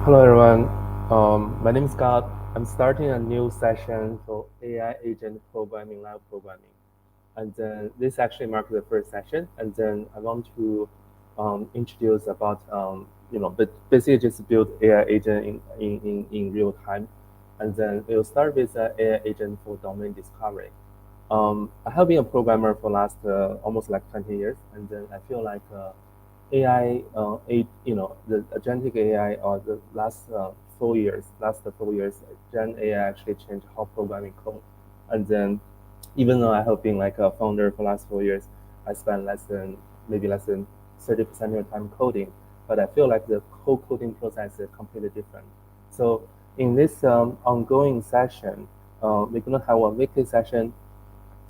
Hello everyone, my name is Scott. I'm starting a new session for AI agent programming, live programming. And then this actually marks the first session. And then I want to introduce about, but basically just build AI agent in real time. And then we'll start with AI agent for domain discovery. I have been a programmer for last almost like 20 years. And then I feel like AI, the agentic AI or the last 4 years, Gen AI actually changed how programming code. And then, even though I have been like a founder for last 4 years, I spend maybe less than 30% of the time coding. But I feel like the whole coding process is completely different. So in this ongoing session, we're gonna have a weekly session.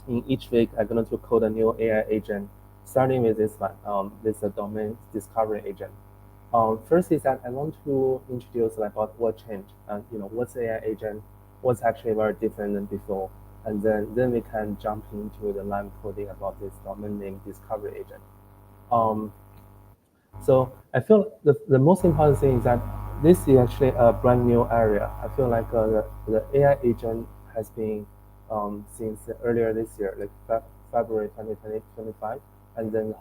In each week, I'm going to code a new AI agent, starting with this one, this domain discovery agent. First is that I want to introduce like what changed, and what's AI agent, what's actually very different than before, and then we can jump into the live coding about this domain name discovery agent. Um, so I feel the most important thing is that this is actually a brand new area. I feel like the AI agent has been since earlier this year, like February 2025, and then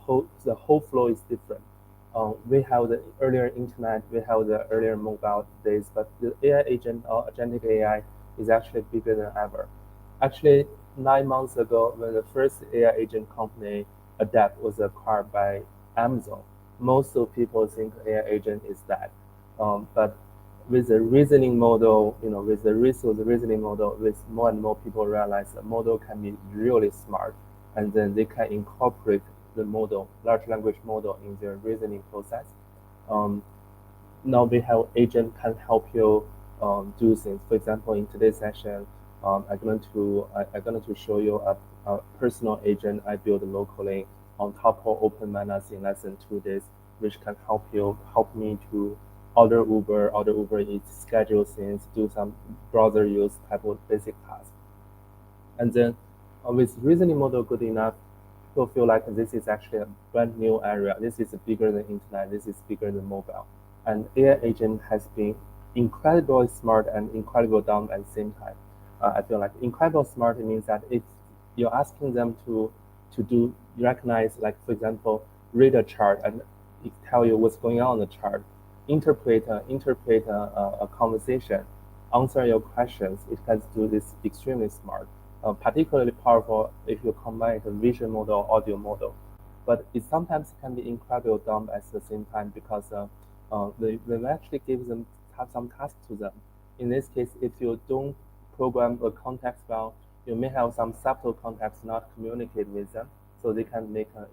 the whole flow is different. We have the earlier internet, we have the earlier mobile days, but the AI agent or agentic AI is actually bigger than ever. Actually, 9 months ago, when the first AI agent company, Adapt, was acquired by Amazon, most of people think AI agent is that. But with the reasoning model, with the resource reasoning model, with more and more people realize the model can be really smart, and then they can incorporate the model, large language model, in their reasoning process. Um, Now we have agent can help you do things. For example, in today's session, I'm going to show you a personal agent I built locally on top of OpenManas in less than 2 days, which can help me to order Uber Eats, schedule things, do some browser use type of basic tasks. And then with reasoning model good enough, people feel like this is actually a brand new area. This is bigger than internet. This is bigger than mobile. And AI agent has been incredibly smart and incredibly dumb at the same time. I feel like incredible smart means that if you're asking them to do recognize, like for example, read a chart and it tell you what's going on the chart, interpret a conversation, answer your questions. It can do this extremely smart, particularly powerful if you combine it with vision model or audio model. But it sometimes can be incredibly dumb at the same time because we actually give them have some tasks to them. In this case, if you don't program a context well, you may have some subtle context not communicate with them, so they can make an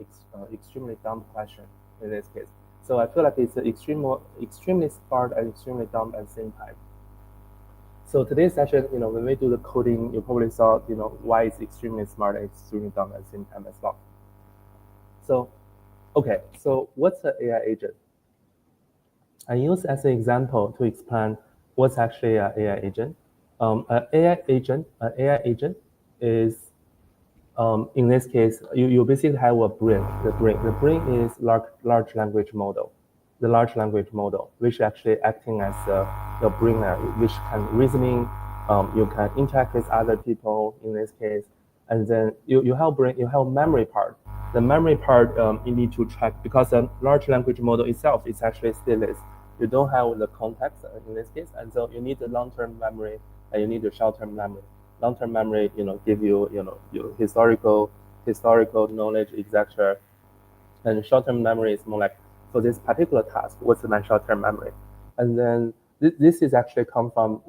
extremely dumb question in this case. So I feel like it's extremely smart and extremely dumb at the same time. So today's session, when we do the coding, you probably saw, why it's extremely smart and extremely dumb at the same time as well. So, okay, so what's an AI agent? I use as an example to explain what's actually an AI agent. An AI agent is, in this case, you basically have a brain. The brain is large language model. The large language model, which actually acting as your brain, which can reasoning. You can interact with other people in this case, and then you have brain. You have memory part. The memory part you need to track because a large language model itself is actually stateless. You don't have the context in this case, and so you need the long-term memory and you need the short-term memory. Long-term memory, give you, your historical knowledge, etc. And short-term memory is more like for this particular task, what's my short-term memory? And then this is actually come from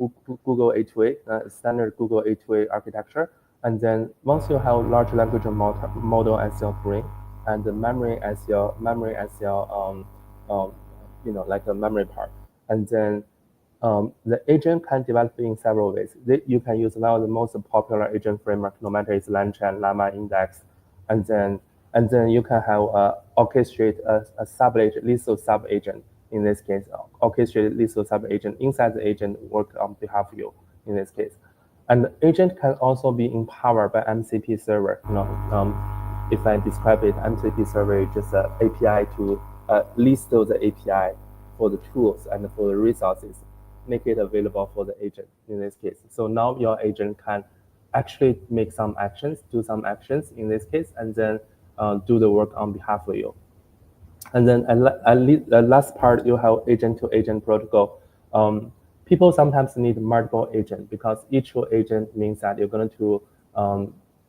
Google A2A, standard Google A2A architecture. And then once you have large language model as your brain and the memory as your like a memory part, and then the agent can develop in several ways. You can use one of the most popular agent framework, no matter it's LangChain, Llama Index, and then you can have orchestrate a sub-agent, little sub-agent. In this case, orchestrate little sub-agent inside the agent work on behalf of you. In this case, and the agent can also be empowered by MCP server. If I describe it, MCP server is just an API to list those API for the tools and for the resources, make it available for the agent in this case. So now your agent can actually make some actions, do some actions in this case, and then do the work on behalf of you. And then the last part, you have agent-to-agent protocol. People sometimes need multiple agents because each agent means that you're going to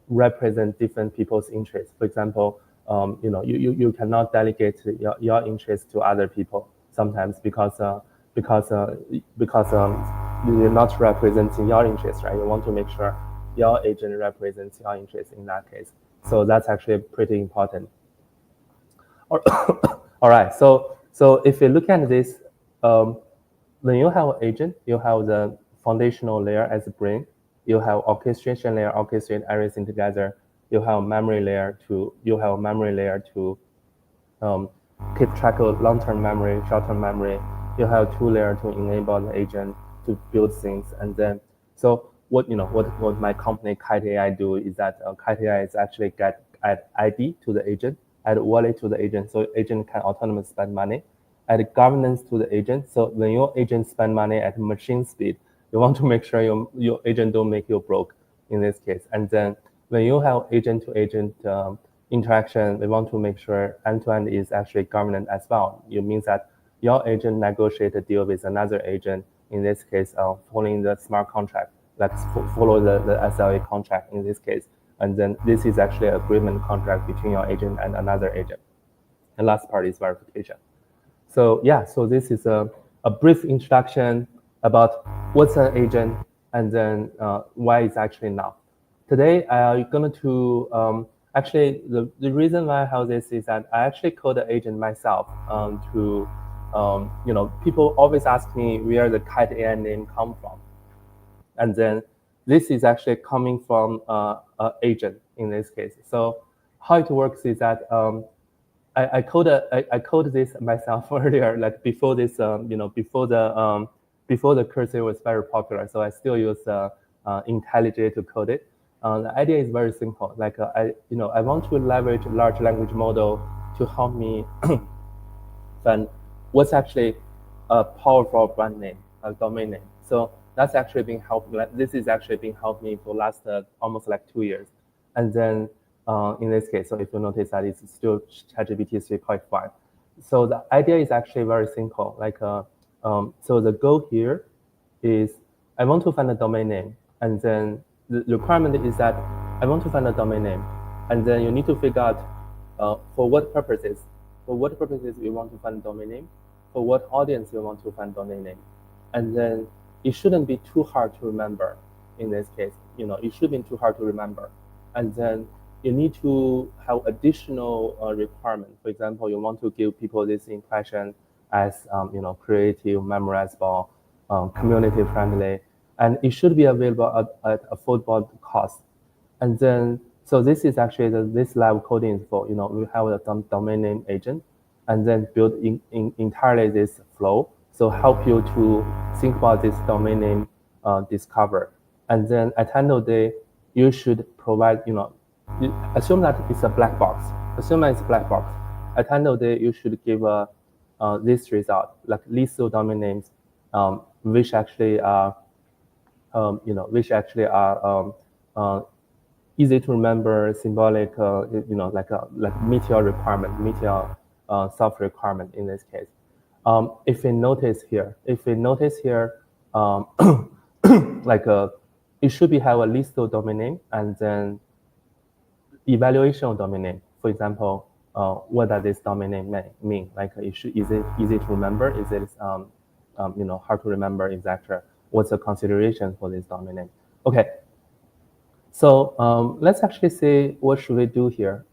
represent different people's interests. For example, you cannot delegate your interests to other people sometimes because you're not representing your interests, right? You want to make sure your agent represents your interests in that case. So that's actually pretty important. All right, so if you look at this, when you have an agent, you have the foundational layer as a brain. You have orchestration layer, orchestrate everything together. You have memory layer to keep track of long-term memory, short-term memory. You have two layers to enable the agent to build things, and then so what my company Kite AI do is that Kite AI is actually add ID to the agent, add wallet to the agent, so agent can autonomously spend money, add governance to the agent. So when your agent spend money at machine speed, you want to make sure your agent don't make you broke in this case. And then when you have agent-to-agent interaction, we want to make sure end-to-end is actually governed as well. It means that your agent negotiate a deal with another agent, in this case, following the smart contract, let's follow the SLA contract in this case. And then this is actually an agreement contract between your agent and another agent. The last part is verification. So yeah, so this is a brief introduction about what's an agent and then why it's actually now. Today, I'm going to, actually, the reason why I have this is that I actually code the agent myself people always ask me where the Kite AI name come from. And then this is actually coming from an agent in this case. So how it works is that I coded this myself earlier, like before this, before the cursor was very popular. So I still use IntelliJ to code it. The idea is very simple. Like I want to leverage large language model to help me find what's actually a powerful brand name, a domain name. So that's actually been helped. This is actually been helped me for last almost like 2 years. And then in this case, so if you notice that it's still ChatGPT 3.5. So the idea is actually very simple. Like so the goal here is I want to find a domain name, and then the requirement is that I want to find a domain name, and then you need to figure out for what purposes you want to find a domain name, for what audience you want to find domain name, and then it shouldn't be too hard to remember. In this case, it shouldn't be too hard to remember, and then you need to have additional requirement. For example, you want to give people this impression as creative, memorizable, community friendly, and it should be available at affordable cost. And then, so this is actually this live coding is for, we have a domain name agent, and then build entirely this flow. So help you to think about this domain name discover. And then at the end of the day, you should provide, assume that it's a black box. Assume that it's a black box. At the end of the day, you should give this result, like list of domain names, which actually are, easy to remember, symbolic, like meet your requirement, meet your soft requirement in this case. If we notice here, like it should be have a list of domain name and then evaluation of domain name. For example, what does this domain name mean? Like, is it easy to remember? Is it hard to remember, etc.? What's the consideration for this domain name? Okay. So let's actually see what should we do here.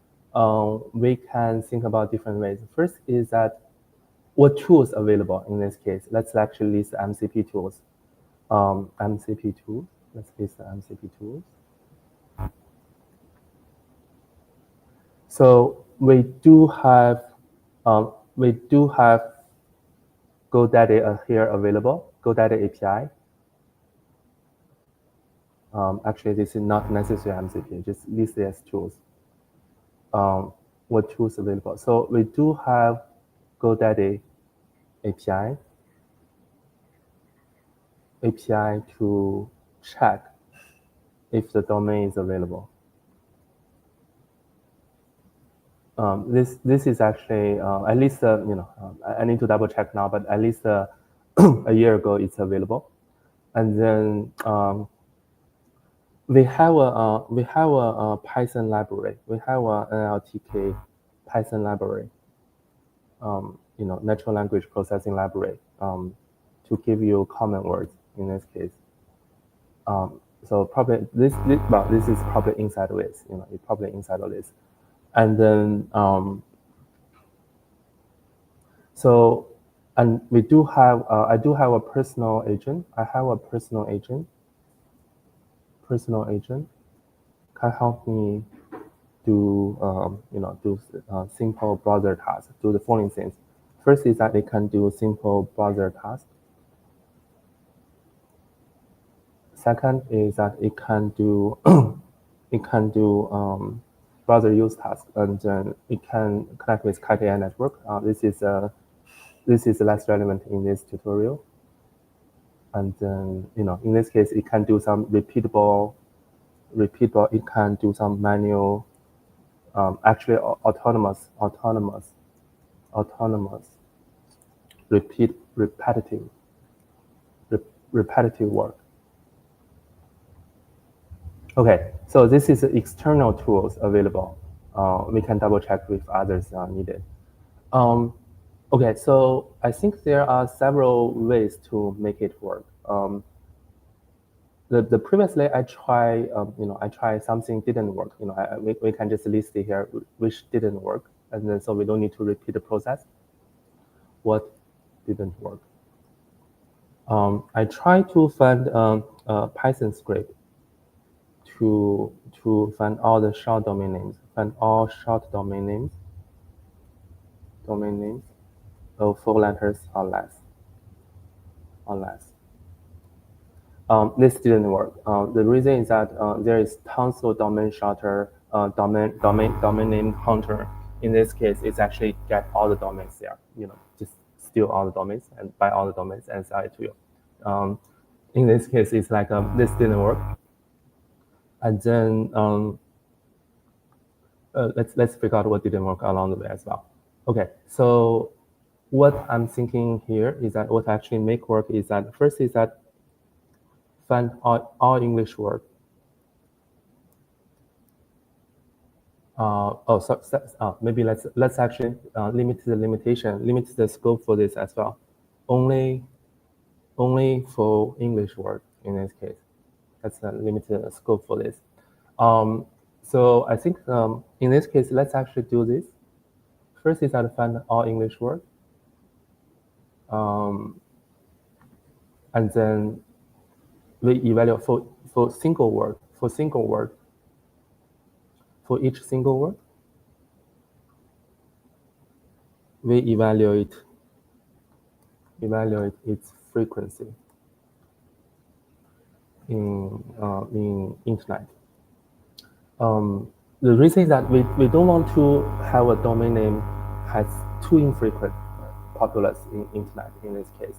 We can think about different ways. First is that what tools available in this case. Let's actually list MCP tools. MCP tools. Let's list the MCP tools. So we do have GoDaddy here available. GoDaddy API. Actually, this is not necessarily MCP. Just list as tools. What tools available? So we do have GoDaddy API to check if the domain is available. This is actually at least I need to double check now, but at least a year ago it's available, and then we have a Python library. We have a NLTK Python library, natural language processing library, to give you common words in this case. So probably this is probably inside of this. It's probably inside of this, and then and we do have I do have a personal agent. I have a personal agent. Personal agent can help me do simple browser tasks. Do the following things. First is that it can do simple browser tasks. Second is that it can do browser use tasks, and then it can connect with KTI network. This is less relevant in this tutorial. And then in this case, it can do some repeatable. It can do some manual, actually autonomous, repetitive work. Okay, so this is external tools available. We can double check if others are needed. Okay, so I think there are several ways to make it work. The previously I tried something didn't work. We can just list it here which didn't work, and then so we don't need to repeat the process. What didn't work? I tried to find a Python script to find all the short domain names. Find all short domain names. Of 4 letters or less. This didn't work. The reason is that there is tons of domain shelter, domain name hunter. In this case, it's actually get all the domains there. Just steal all the domains and buy all the domains and sell it to you. In this case, it's like this didn't work. And then let's figure out what didn't work along the way as well. Okay, so what I'm thinking here is that what actually make work is that first is that find all English word. Maybe let's actually limit the scope for this as well. Only for English word in this case. That's a limited scope for this. So I think in this case, let's actually do this. First is that find all English word. And then we evaluate for single word. For each single word, we evaluate its frequency in internet. The reason is that we don't want to have a domain name has too infrequent populace in internet in this case,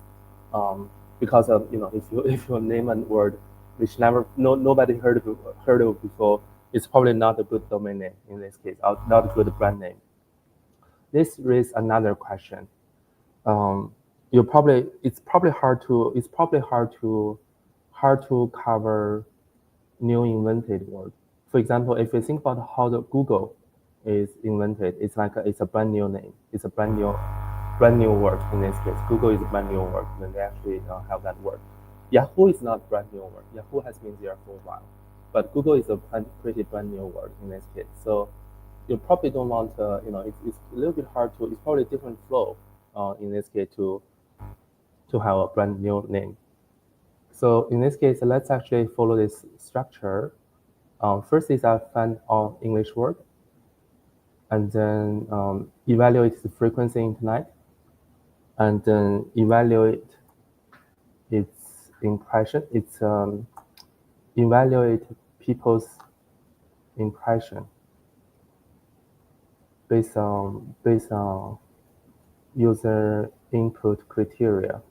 because of if you name a word which nobody heard of before, it's probably not a good domain name in this case, or not a good brand name. This raises another question. It's probably hard to cover new invented word. For example, if you think about how the Google is invented, it's a brand new name. It's a brand new word in this case. Google is a brand new word when they actually have that word. Yahoo is not brand new word. Yahoo has been there for a while, but Google is a pretty brand new word in this case. So you probably don't want it's a little bit hard to. It's probably a different flow in this case to have a brand new name. So in this case, let's actually follow this structure. First is I find all English word, and then evaluate the frequency in internet, and then evaluate its impression. Evaluate people's impression based on user input criteria.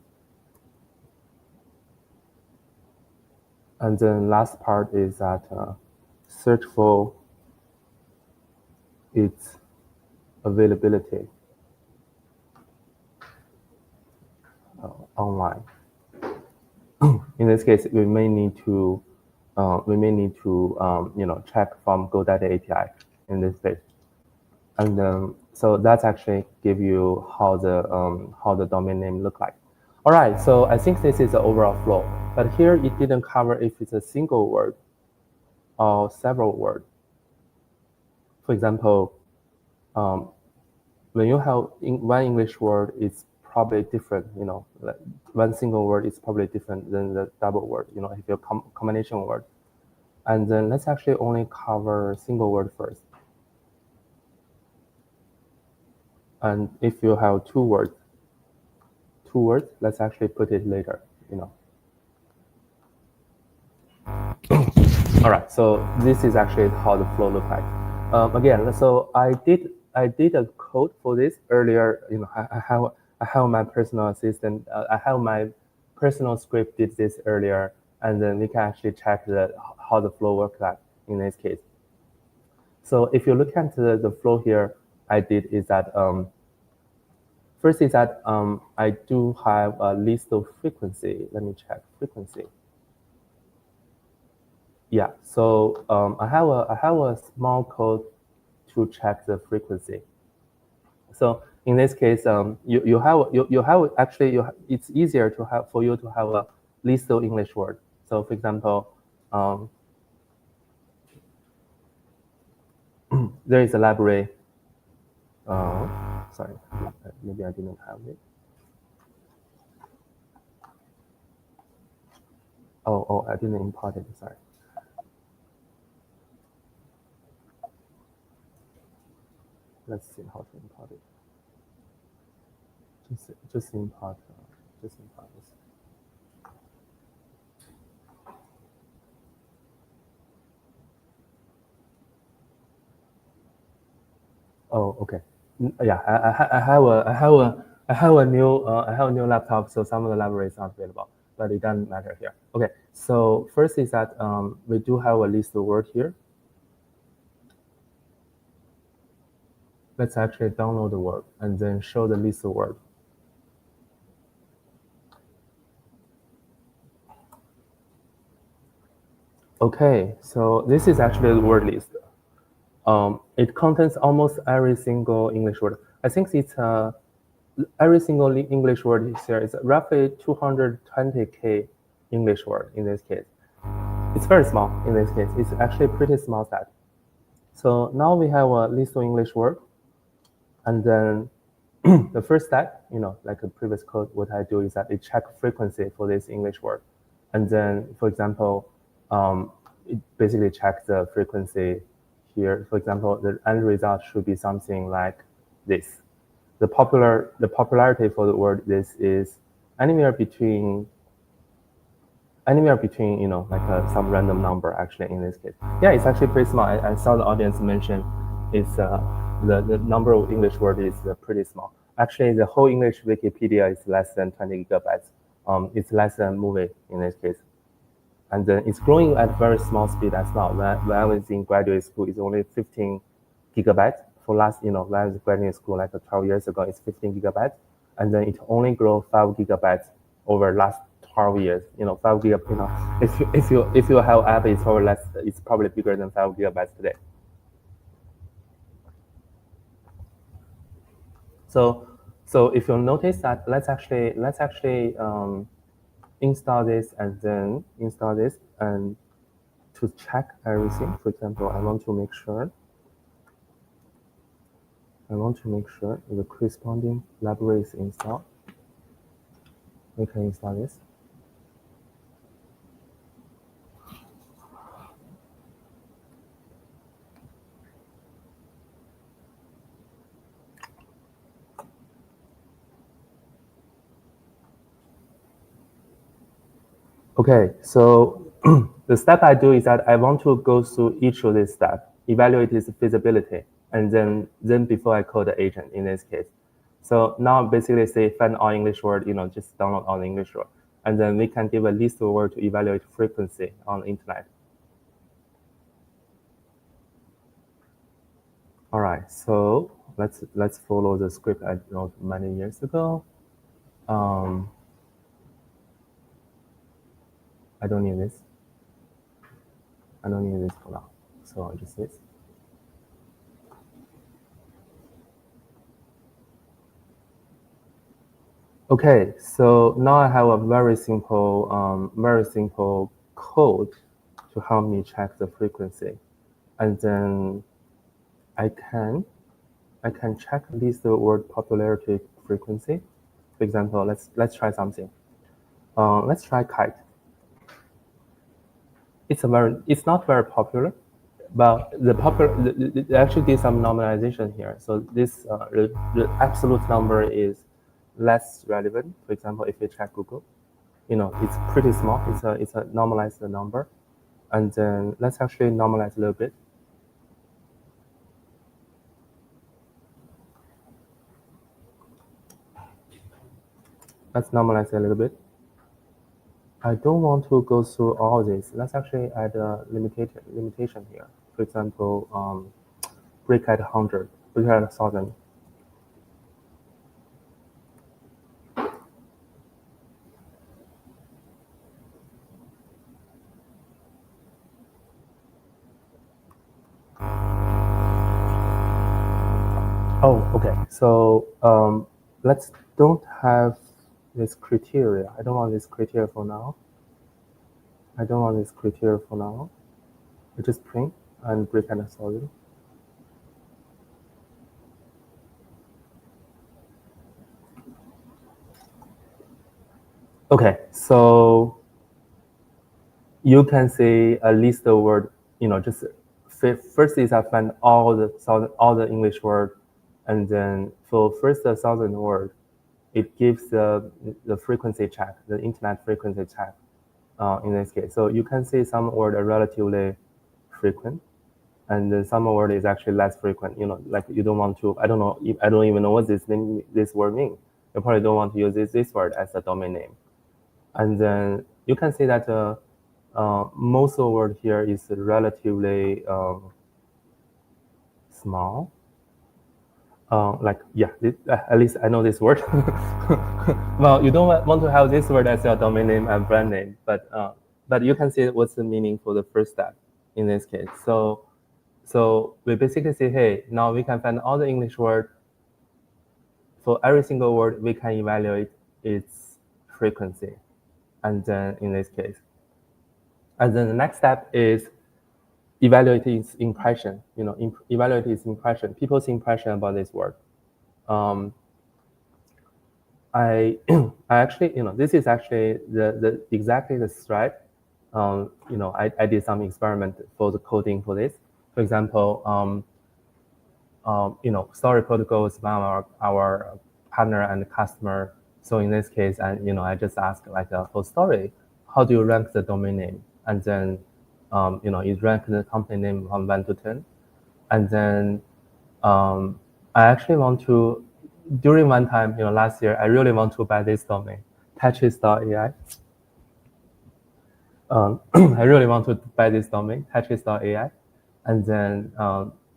And then last part is that search for its availability online. In this case, we may need to check from GoDaddy API in this case, and so that's actually give you how the domain name look like. All right, so I think this is the overall flow, but here it didn't cover if it's a single word or several words. For example, when you have one English word, it's probably different, like one single word is probably different than the double word, if you're combination word. And then let's actually only cover single word first. And if you have two words, let's actually put it later, All right, so this is actually how the flow look like. Again, so I did a code for this earlier. I have my personal assistant. I have my personal script did this earlier, and then we can actually check how the flow works like in this case. So if you look at the flow here, I did is that first is that I do have a list of frequency. Let me check frequency. Yeah, so I have a small code to check the frequency. So in this case, it's easier to have for you to have a list of English word. So for example, there is a library. Sorry, maybe I didn't have it. Oh, I didn't import it. Sorry. Let's see how to import it. Just import this. Oh, okay. Yeah, I have a new laptop, so some of the libraries aren't available, but it doesn't matter here. Okay, so first is that we do have a list of words here. Let's actually download the word and then show the list of words. Okay, so this is actually the word list. It contains almost every single English word. I think it's every single English word here is roughly 220K English word in this case. It's very small in this case. It's actually a pretty small set. So now we have a list of English word, and then the first step, like a previous code, what I do is that I check frequency for this English word, and then, for example, it basically checks the frequency here. For example, the end result should be something like this. The popularity for the word this is anywhere between like some random number actually in this case. Yeah, it's actually pretty small. I saw the audience mention it's the number of English word is pretty small. Actually, the whole English Wikipedia is less than 20 gigabytes. It's less than movie in this case. And then it's growing at very small speed as well. When I was in graduate school, it's only 15 gigabytes. For last, when I was in graduate school like 12 years ago, it's 15 gigabytes. And then it only grew 5 gigabytes over last 12 years. 5 gigabytes. If you have app, it's probably less. It's probably bigger than 5 gigabytes today. So if you'll notice that, let's actually install this and then install this and to check everything. For example, I want to make sure the corresponding library is installed. We can install this. Okay, so the step I do is that I want to go through each of these steps, evaluate its feasibility, and then before I call the agent in this case. So now basically say find all English word, just download all the English word. And then we can give a list of words to evaluate frequency on the internet. All right, so let's follow the script I wrote many years ago. I don't need this. I don't need this for now. So I'll just this. Okay, so now I have a very simple code to help me check the frequency, and then I can check this word popularity frequency. For example, let's try something. Let's try kite. It's not very popular, but it actually did some normalization here. So this the absolute number is less relevant. For example, if you check Google, it's pretty small. It's a normalized number, and then let's actually normalize a little bit. Let's normalize a little bit. I don't want to go through all this. Let's actually add a limitation here. For example, break at 100, break at 1,000. Oh, okay. So let's don't have this criteria. I don't want this criteria for now. I just print and break at 1,000. Okay, so you can see a list of word. Just first is I find all the English word, and then for first 1,000 word, it gives the frequency check, the internet frequency check. In this case, so you can see some word are relatively frequent, and then some word is actually less frequent. Like you don't want to. I don't even know what this word means. You probably don't want to use this word as a domain name. And then you can see that most of the word here is relatively small. At least I know this word. Well, you don't want to have this word as your domain name and brand name, but you can see what's the meaning for the first step in this case. So we basically say, hey, now we can find all the English word. For every single word, we can evaluate its frequency, and then in this case, and then the next step is evaluate its impression. Evaluate its impression, people's impression about this word. I actually, this is actually exactly the thread. I did some experiment for the coding for this. For example, Story Protocol is one of our partner and customer. So in this case, and I just asked for Story, how do you rank the domain name? And then it ranked the company name from 1 to 10. And then I actually want to, during one time, last year, I really want to buy this domain, Tetris.ai. I really want to buy this domain, Tetris.ai. And then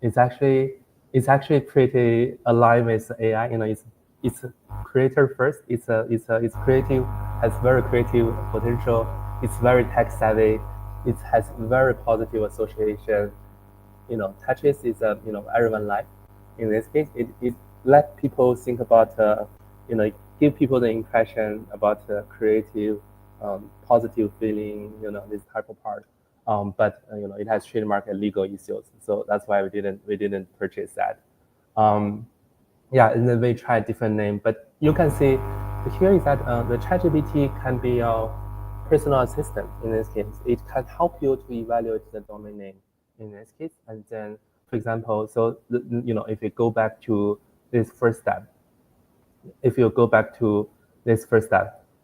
it's actually pretty aligned with AI. It's creator first. It's creative, has very creative potential. It's very tech savvy. It has very positive association. Tetris is everyone like. In this case, it let people think about give people the impression about creative, positive feeling. This type of part. But it has trademark and legal issues, so that's why we didn't purchase that. Yeah, and then we tried different name, but you can see here is that the ChatGPT can be your personal assistant. In this case, it can help you to evaluate the domain name. In this case, and then for example, so if you go back to this first step,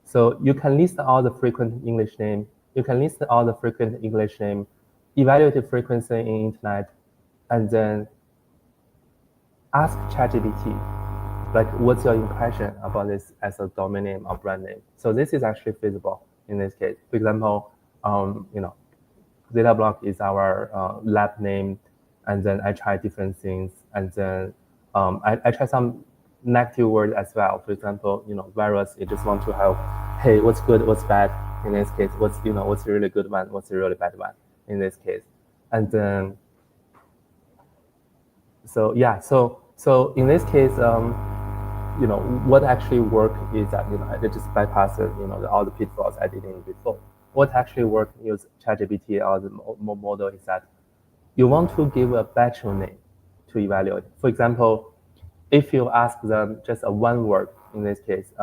so you can list all the frequent English name. You can list all the frequent English name, evaluate the frequency in internet, and then ask ChatGPT, like what's your impression about this as a domain name or brand name? So this is actually feasible in this case. For example, Datablock is our lab name, and then I try different things, and then I try some negative words as well. For example, virus. You just want to have, hey, what's good, what's bad in this case? What's a really good one? What's a really bad one in this case? And then so yeah, so in this case, what actually worked is that I just bypass all the pitfalls I did in before. What actually worked use ChatGPT or the model is that you want to give a better name to evaluate. For example, if you ask them just a one word in this case,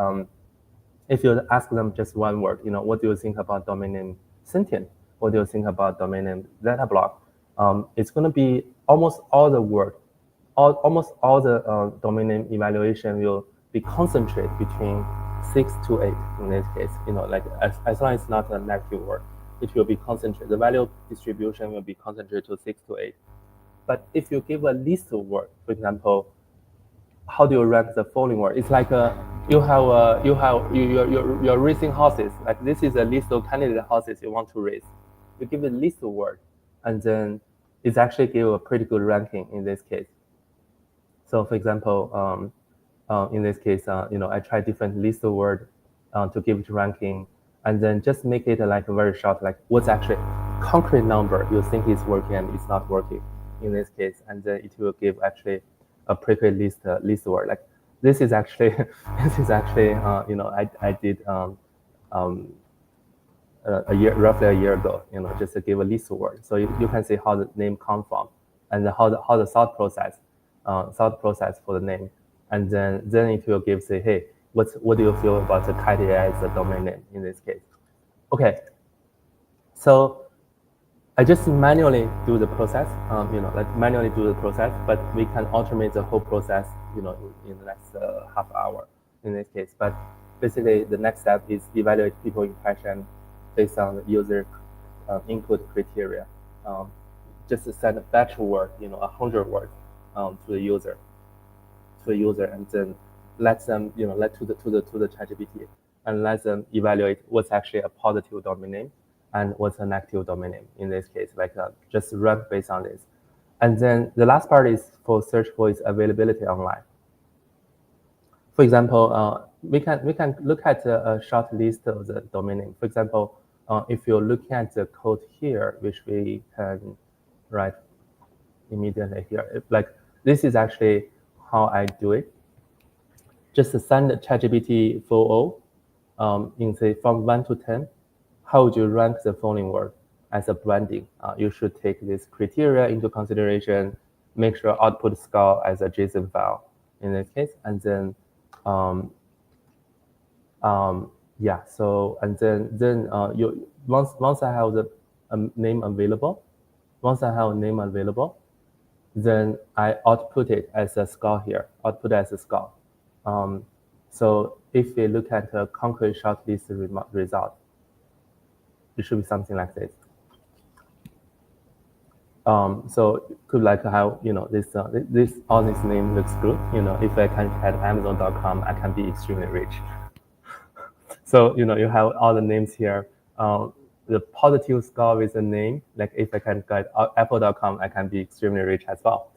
if you ask them just one word, what do you think about domain name Sentient? What do you think about domain name Datablock? It's going to be almost all the word, almost all the domain name evaluation will be concentrated between 6 to 8 in this case. Like as long as it's not a negative word, it will be concentrated. The value distribution will be concentrated to 6 to 8. But if you give a list of words, for example, how do you rank the following word? It's like you're raising houses. Like this is a list of candidate houses you want to raise. You give a list of words, and then it's actually give a pretty good ranking in this case. So for example, in this case, I try different list of words to give it ranking, and then just make it like very short, like what's actually concrete number you think is working and it's not working in this case, and then it will give actually a pretty list word. Like this is actually I did roughly a year ago, just to give a list of words. So you can see how the name come from, and how the thought process for the name, and then it will give, say, hey, what do you feel about the Kite AI as a domain name in this case? Okay, so I just manually do the process, manually do the process, but we can automate the whole process, in the next half hour in this case. But basically, the next step is evaluate people impression based on the user input criteria. Just send a batch word, 100 words to the user, and then let them, let to the ChatGPT, and let them evaluate what's actually a positive domain name and what's a negative domain name in this case, like just rank based on this. And then the last part is for search for its availability online. For example, we can look at a short list of the domain name. For example, if you're looking at the code here, which we can write immediately here, like this is actually how I do it. Just send ChatGPT 4.0 in say from 1 to 10. How would you rank the following word as a branding? You should take this criteria into consideration, make sure output score as a JSON file in this case, and then yeah. So and then you once I have the name available, then I output it as a score here. Output as a score. So if we look at a concrete shortlist result, it should be something like this. So could like how this all this name looks good. If I can at Amazon.com, I can be extremely rich. So you have all the names here. The positive score with the name, like if I can get Apple.com, I can be extremely rich as well.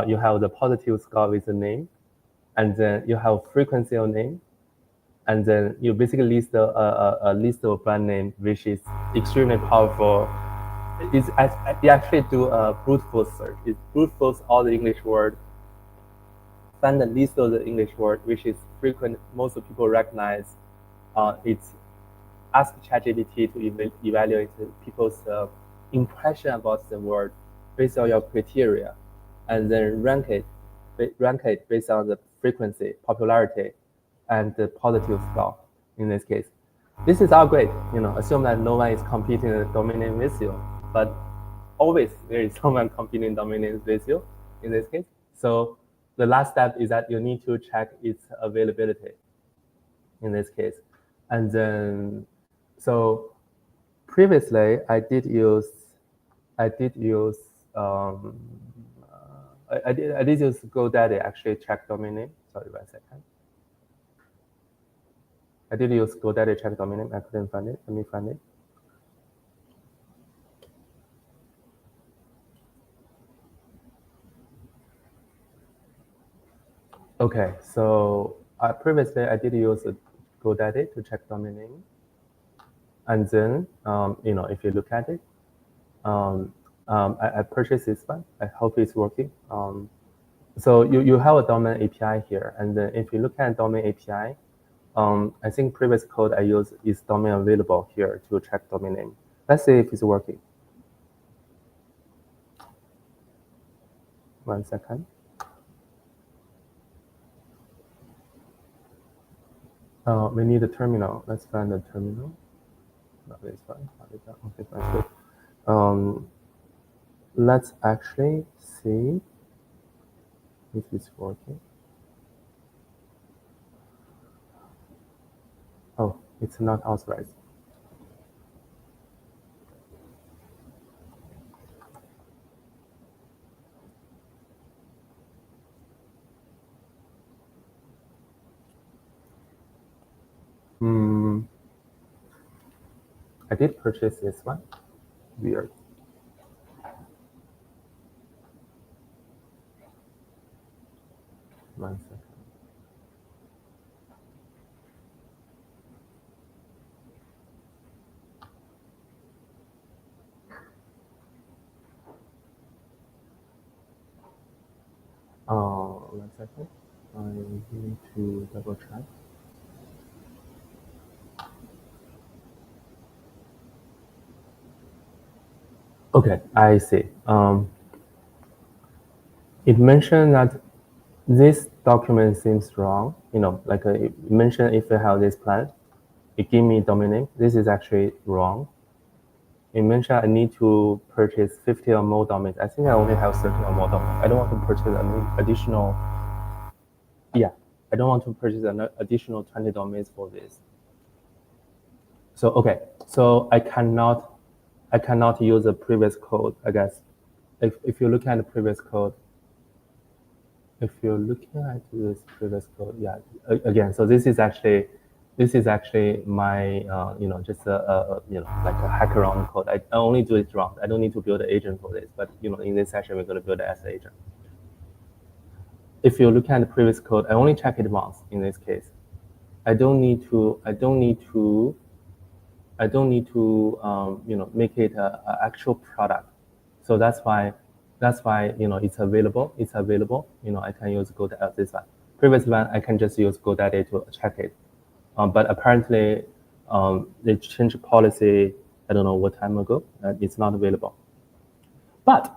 You have the positive score with the name, and then you have frequency of name, and then you basically list a list of brand name, which is extremely powerful. You actually do a brute force search. It brute force all the English word, find the list of the English word, which is frequent, most people recognize. It's ask ChatGPT to evaluate people's impression about the word based on your criteria, and then rank it based on the frequency, popularity, and the positive score in this case. This is all great, assume that no one is competing the domain name with you, but always there is someone competing domain names with you in this case. So the last step is that you need to check its availability in this case. And then, so previously I did use GoDaddy actually check domain name. Sorry, 1 second. I did use GoDaddy check domain name. I couldn't find it. Let me find it. Okay, so previously I did use GoDaddy to check domain name. And then, if you look at it, I purchased this one. I hope it's working. So you have a domain API here. And then if you look at domain API, I think previous code I used is domain available here to check domain name. Let's see if it's working. 1 second. We need a terminal. Let's find the terminal. No, this one. Okay, that's good. Let's actually see if it's working. Oh, it's not authorized. I did purchase this one. Weird. One second. One second. I need to double check. Okay, I see. It mentioned that this document seems wrong. Like it mentioned if I have this plan, it give me domain name. This is actually wrong. It mentioned I need to purchase 50 or more domains. I think I only have 30 or more domains. I don't want to purchase an additional. Yeah, I don't want to purchase an additional 20 domains for this. So okay, so I cannot use the previous code. I guess if you look at the previous code, if you're looking at this previous code, yeah, again, so this is actually my just like a hacker-on code. I only do it wrong. I don't need to build an agent for this, but in this session we're going to build it as an agent. If you look at the previous code, I only check it once in this case. I don't need to make it an actual product. So that's why it's available. I can use GoDaddy this one. Previous one I can just use GoDaddy to check it. But apparently they changed policy. I don't know what time ago. It's not available. But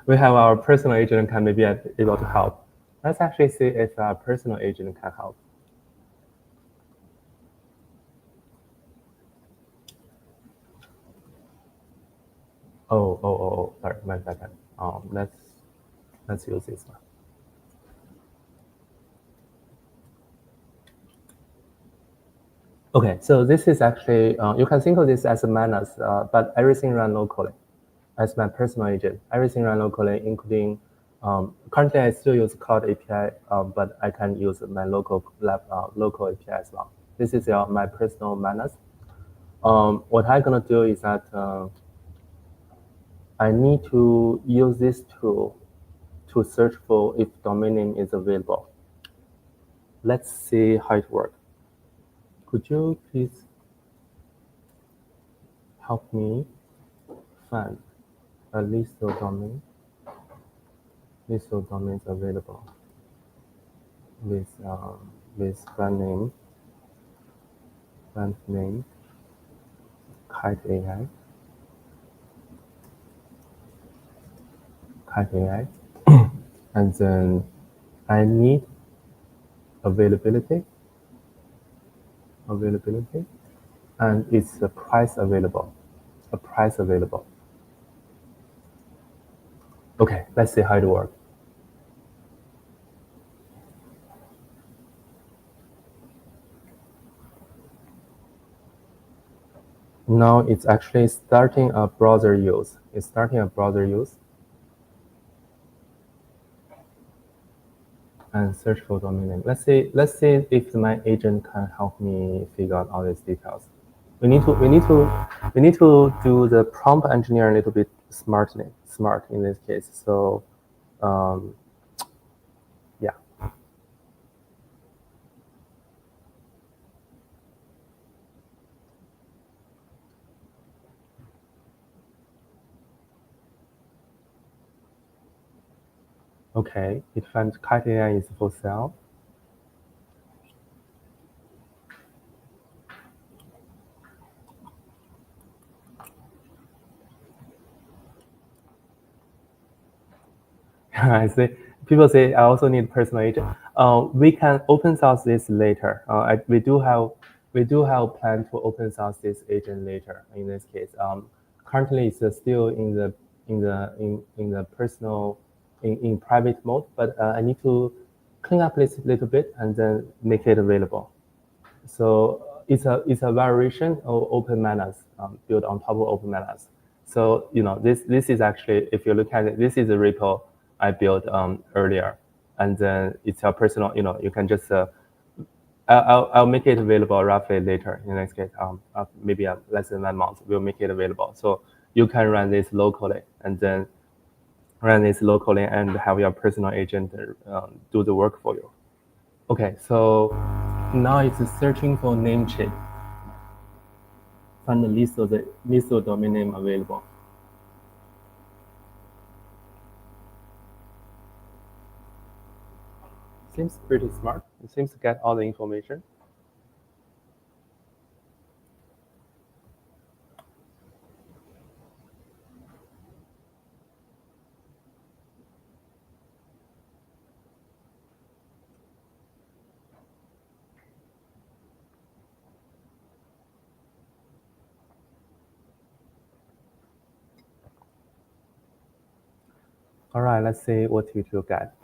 we have our personal agent can maybe able to help. Let's actually see if our personal agent can help. Oh, sorry, 1 second. Let's use this one. Okay, so this is actually, you can think of this as a Manus, but everything run locally as my personal agent. Everything run locally, including, currently I still use Cloud API, but I can use my local API as well. This is my personal Manus. What I'm gonna do is that I need to use this tool to search for if domain name is available. Let's see how it works. Could you please help me find a list of domains available with brand name, Kite AI, and then I need availability, and it's a price available. Okay, let's see how it works. Now it's actually starting a browser use. and search for domain name. Let's see if my agent can help me figure out all these details. We need to do the prompt engineering a little bit smart in this case. So yeah. Okay, it finds Kite AI is for sale. I see. People say I also need personal agent. We can open source this later. We do have plan to open source this agent later. In this case, currently it's still in the personal in private mode, but I need to clean up this a little bit and then make it available. So it's a variation of OpenManas built on top of OpenManas. So this is actually, if you look at it, this is a repo I built earlier, and then it's a personal. You can just I'll make it available roughly later. In this case, maybe less than 1 month, we'll make it available. So you can run this locally, and then run this locally and have your personal agent do the work for you. Okay, so now it's searching for Namecheap. Find the list of domain name available. Seems pretty smart. It seems to get all the information. All right, let's see what you will get.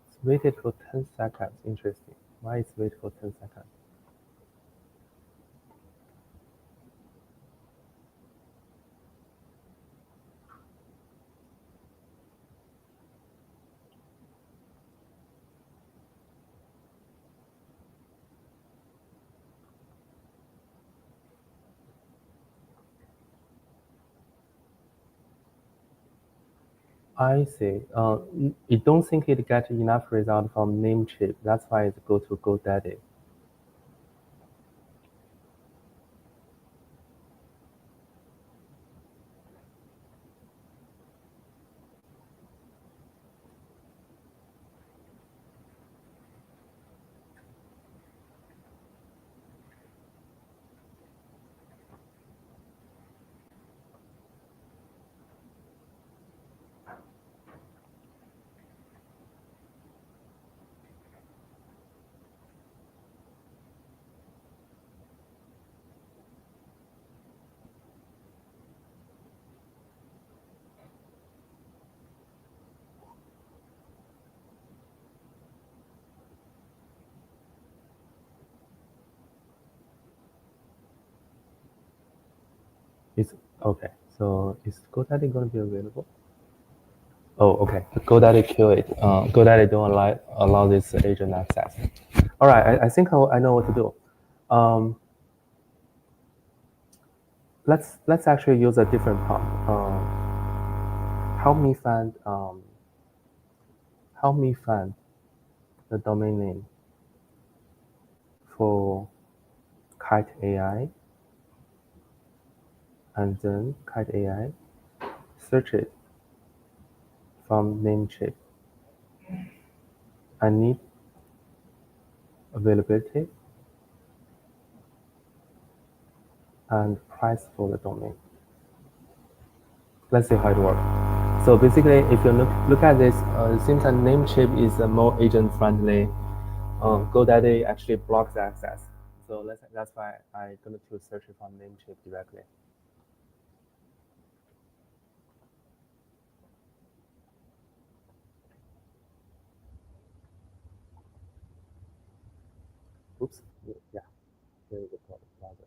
It's waited for 10 seconds. Interesting. Why it's waited for 10 seconds? I see. You don't think it get enough result from Namecheap. That's why it go to GoDaddy. It's okay. So is GoDaddy going to be available? Oh, okay. GoDaddy kill it. GoDaddy don't allow this agent access. All right. I think I know what to do. Let's actually use a different prompt. Help me find the domain name for Kite AI, and then Kite AI search it from Namecheap. I need availability and price for the domain. Let's see how it works. So basically, if you look at this, it seems that Namecheap is more agent friendly. GoDaddy actually blocks access. So that's why I'm going to search it from Namecheap directly. Oops. Yeah. There is a browser.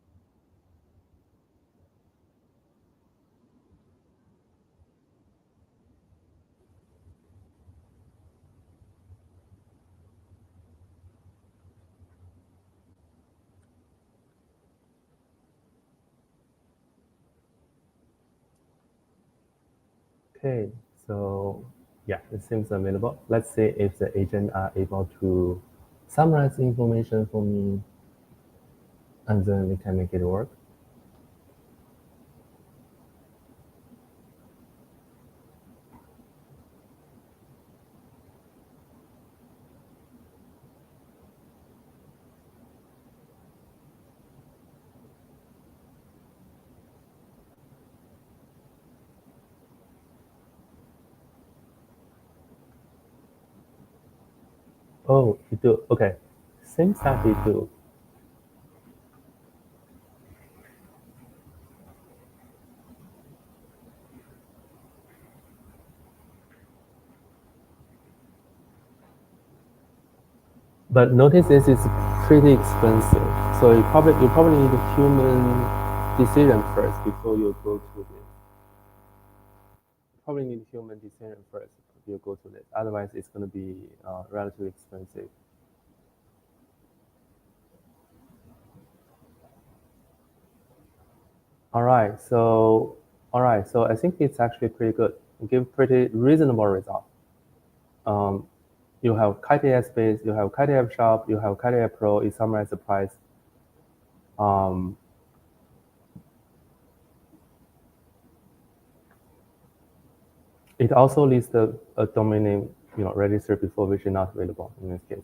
Okay, so yeah, it seems available. Let's see if the agent are able to summarize the information for me, and then we can make it work. Oh, you do. Okay, seems that we do. But notice this is pretty expensive. So you probably need a human decision first before you go to this. You probably need human decision first before you go to this. Otherwise, it's going to be relatively expensive. All right. So I think it's actually pretty good. It gives pretty reasonable result. You have KiteAI Space, you have KiteAI Shop, you have KiteAI Pro. It summarizes the price. It also lists a domain name, registered before, which is not available in this case.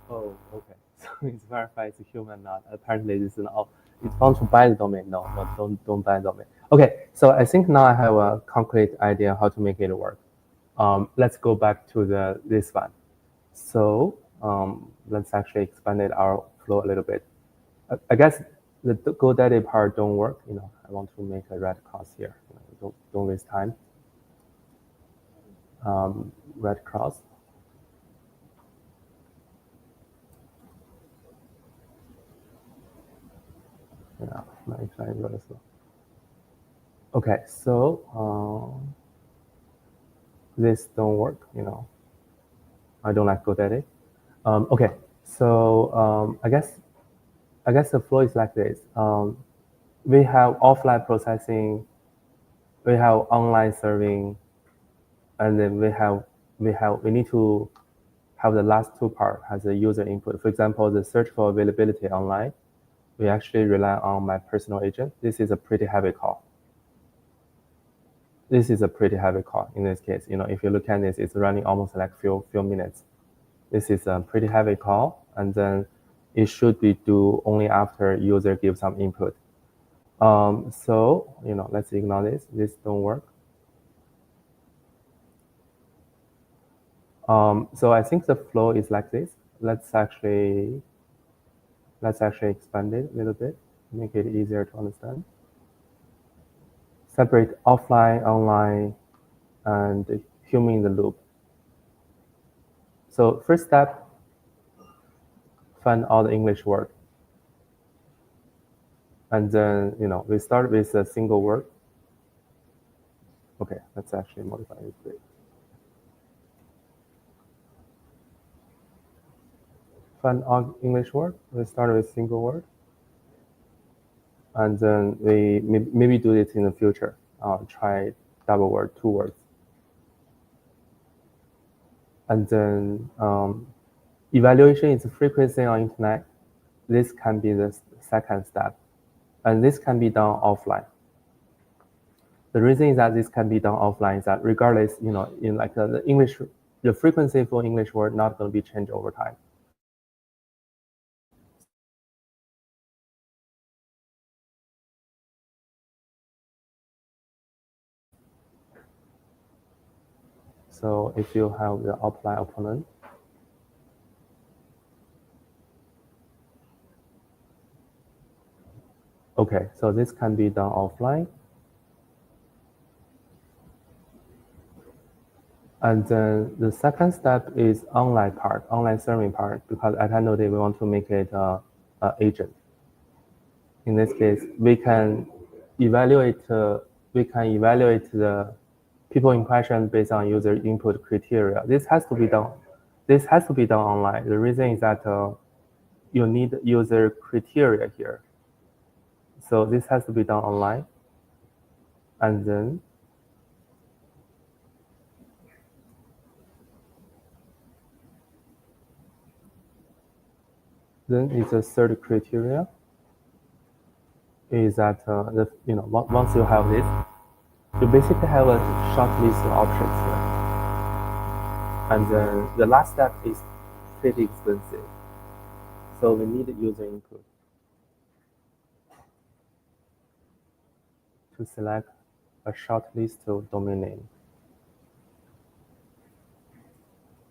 Oh, okay. So it's verified it's a human, not apparently this is not. It's bound to buy the domain. No, don't buy the domain. Okay, so I think now I have a concrete idea how to make it work. Let's go back to this one. So let's actually expand our flow a little bit. I guess the GoDaddy part don't work. I want to make a red cross here. Don't waste time. Red cross. Yeah, my client really slow. Okay, so this don't work. I don't like GoDaddy. Okay, so I guess the flow is like this. We have offline processing, we have online serving, and then we need to have the last two part as a user input. For example, the search for availability online, we actually rely on my personal agent. This is a pretty heavy call. This is a pretty heavy call in this case. If you look at this, it's running almost like few minutes. This is a pretty heavy call, and then it should be due only after user gives some input. So let's ignore this. This don't work. So I think the flow is like this. Let's actually expand it a little bit, make it easier to understand. Separate offline, online, and human in the loop. So first step, find all the English word. And then, we start with a single word. Okay, let's actually modify it. Find all English word. We start with single word. And then we maybe do it in the future. Try double word, two words. And then evaluation is frequency on internet. this can be the second step. And this can be done offline. The reason is that this can be done offline is that regardless, in like the English, the frequency for English word not going to be changed over time. So if you have the offline opponent, okay, so this can be done offline. And then the second step is online serving part, because at Anode we want to make it an agent. In this case, we can evaluate the people impression based on user input criteria. This has to be done. This has to be done online. The reason is that you need user criteria here. So this has to be done online, and then it's a third criteria is that once you have this, you basically have a short list of options here, and then the last step is pretty expensive. So we need user input to select a short list of domain name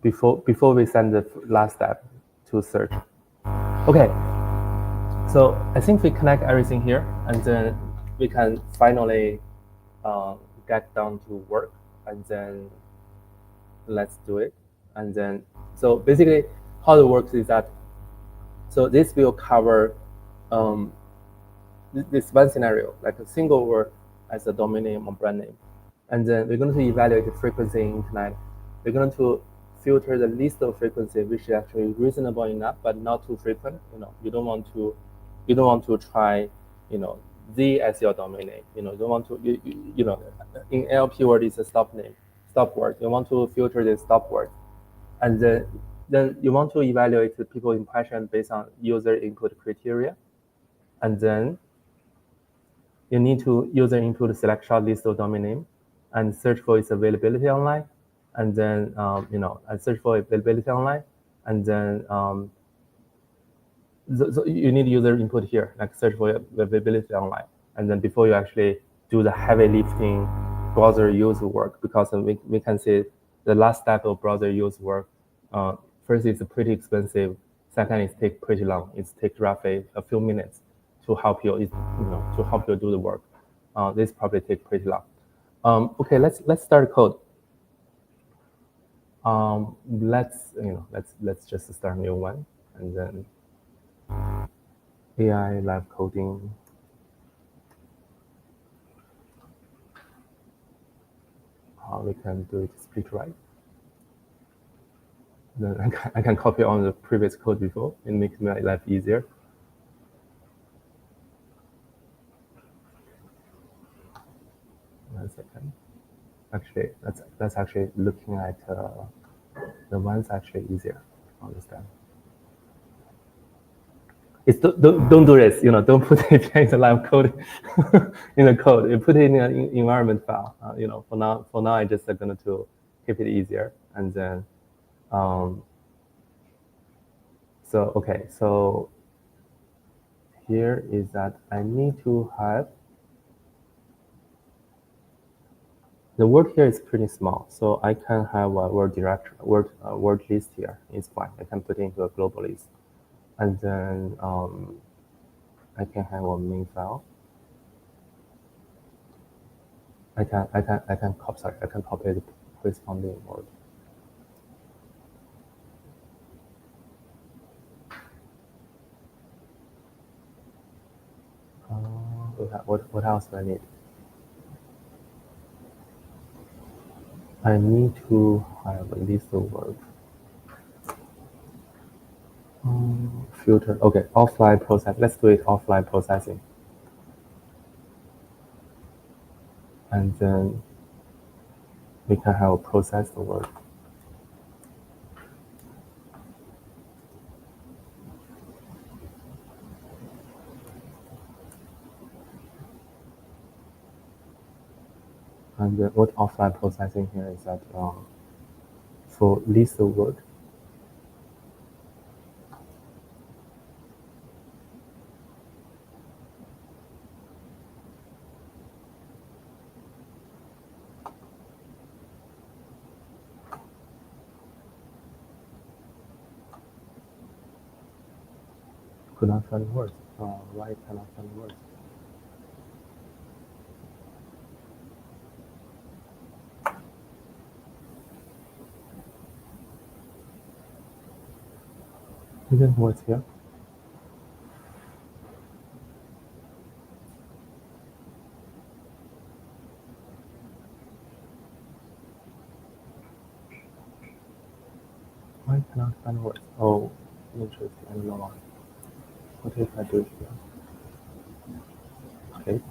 before we send the last step to search. Okay, so I think we connect everything here, and then we can finally get down to work, and then let's do it. And then, so basically how it works is that, so this will cover this one scenario, like a single word as a domain name or brand name. And then we're going to evaluate the frequency in internet. We're going to filter the list of frequency, which is actually reasonable enough, but not too frequent. You don't want to try, Z as your domain name. You don't want to, in NLP word is a stop word. You want to filter the stop word. And then you want to evaluate the people impression based on user input criteria. And then you need to user input select short list of domain name and search for its availability online. And then, and search for availability online. And then, so you need user input here, like search for availability online. And then before you actually do the heavy lifting browser use work, because we can see the last step of browser use work, first it's pretty expensive. Second, it takes pretty long. It takes roughly a few minutes to help you, do the work. This probably takes pretty long. Okay, let's start code. Let's just start a new one, and then AI live coding. How we can do it split right. Then I can copy on the previous code before. It makes my life easier. One second. Actually, that's actually looking at the one's actually easier to understand. It's don't do this. Don't put it in the live code in the code. You put it in an environment file. For now, I just going to keep it easier, and then. So okay, so here is that I need to have the word here is pretty small, so I can have a word list here. It's fine. I can put it into a global list, and then I can have a main file. I can copy the corresponding word. What else do I need? I need to have a list of words. Filter. Okay, offline process. Let's do it offline processing. And then we can have a process the word. And what offline processing here is that for list word, could not find words. Why cannot find words? Hidden words here. Why cannot find words? Oh, interesting. I don't know why. What if I do it here? Okay.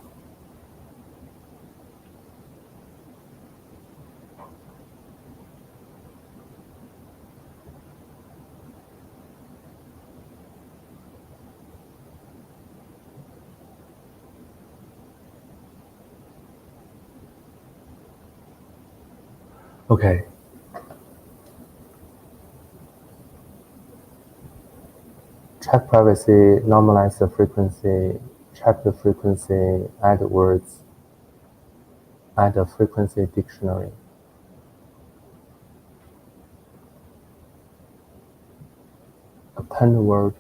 Okay. Check privacy, normalize the frequency, check the frequency, add words, add a frequency dictionary. Append word.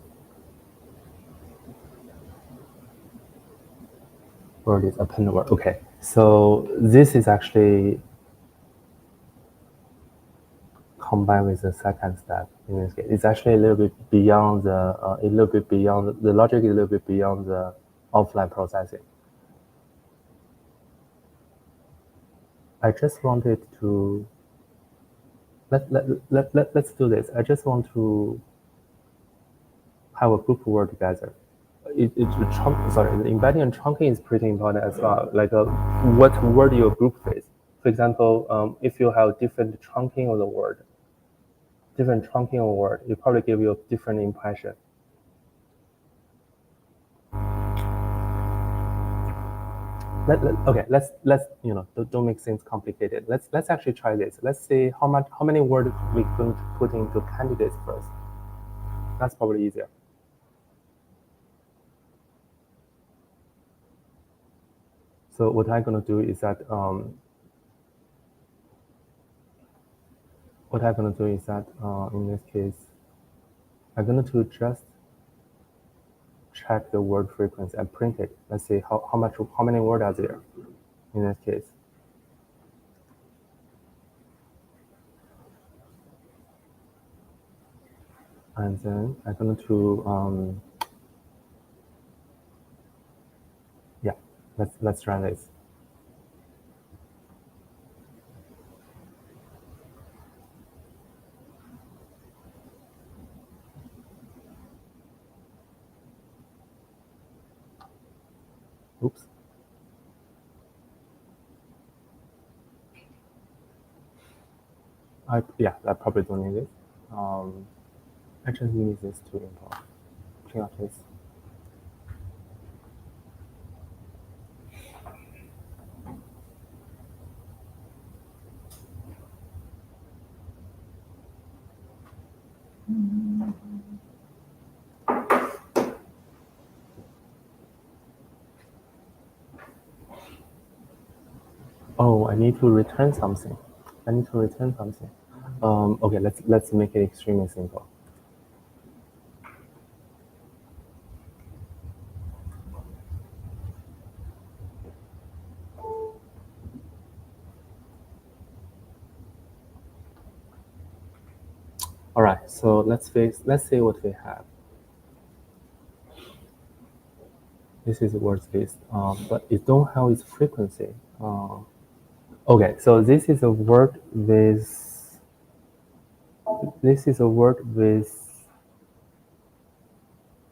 Word is append word. Okay. So this is actually combined with the second step in this case. It's actually a little bit beyond the, the logic is a little bit beyond the offline processing. I just wanted to, let's do this. I just want to have a group word together. The embedding and trunking is pretty important as well. Like what word your group with. For example, if you have different trunking of the word, it probably give you a different impression. Okay, let's don't make things complicated. Let's actually try this. Let's see how many words we're going to put into candidates first. That's probably easier. So what I'm going to do is that in this case, I'm going to just check the word frequency and print it. Let's see how many words are there in this case. And then I'm going to yeah, let's run this. Oops. I probably don't need it. I just need this to import. Clean up this. Oh, I need to return something. Okay, let's make it extremely simple. All right, so let's see what we have. This is a words list, but it don't have its frequency. Okay, so this is a word with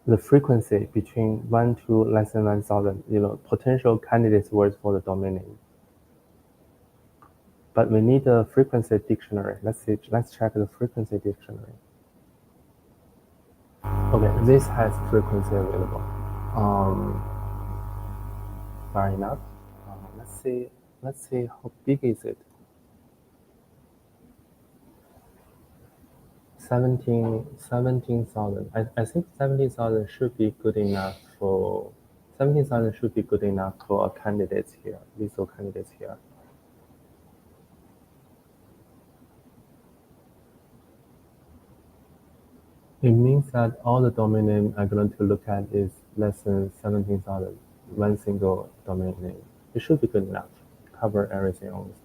the frequency between 1 to less than 1,000. Potential candidates words for the domain name. But we need a frequency dictionary. Let's check the frequency dictionary. Okay, this has frequency available. Fair enough. let's see, how big is it? 17,000. I think 17,000 should be good enough for 17,000 should be good enough for candidates here, legal candidates here. It means that all the domain name I'm going to look at is less than 17,000, one single domain name. It should be good enough to cover everything almost.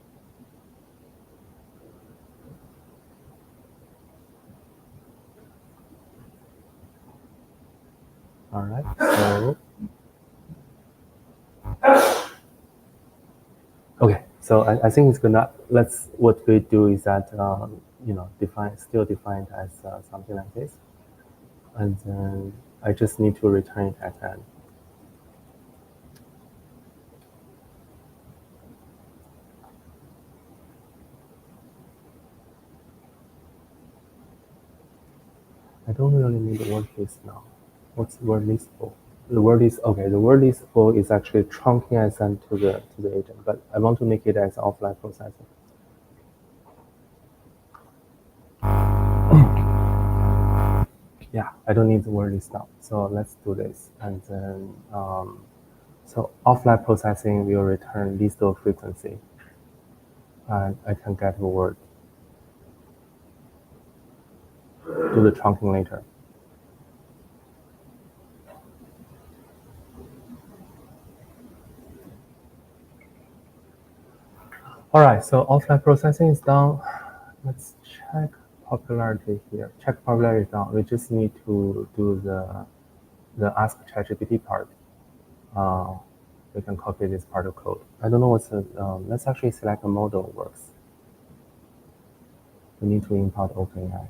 All right, so okay, so I think it's gonna. What we do is that still define it as something like this, and then I just need to return it at end. I don't really need the word list now. What's the word list for? The word is okay. The word list for is actually trunking I sent to the agent, but I want to make it as offline processing. Yeah, I don't need the word list now. So let's do this, and then so offline processing will return list of frequency, and I can get the word. Do the trunking later. All right, so offline processing is done. Let's check popularity here. Check popularity is done. We just need to do the ask ChatGPT part. We can copy this part of code. I don't know what's the, let's actually select a model works. We need to import OpenAI.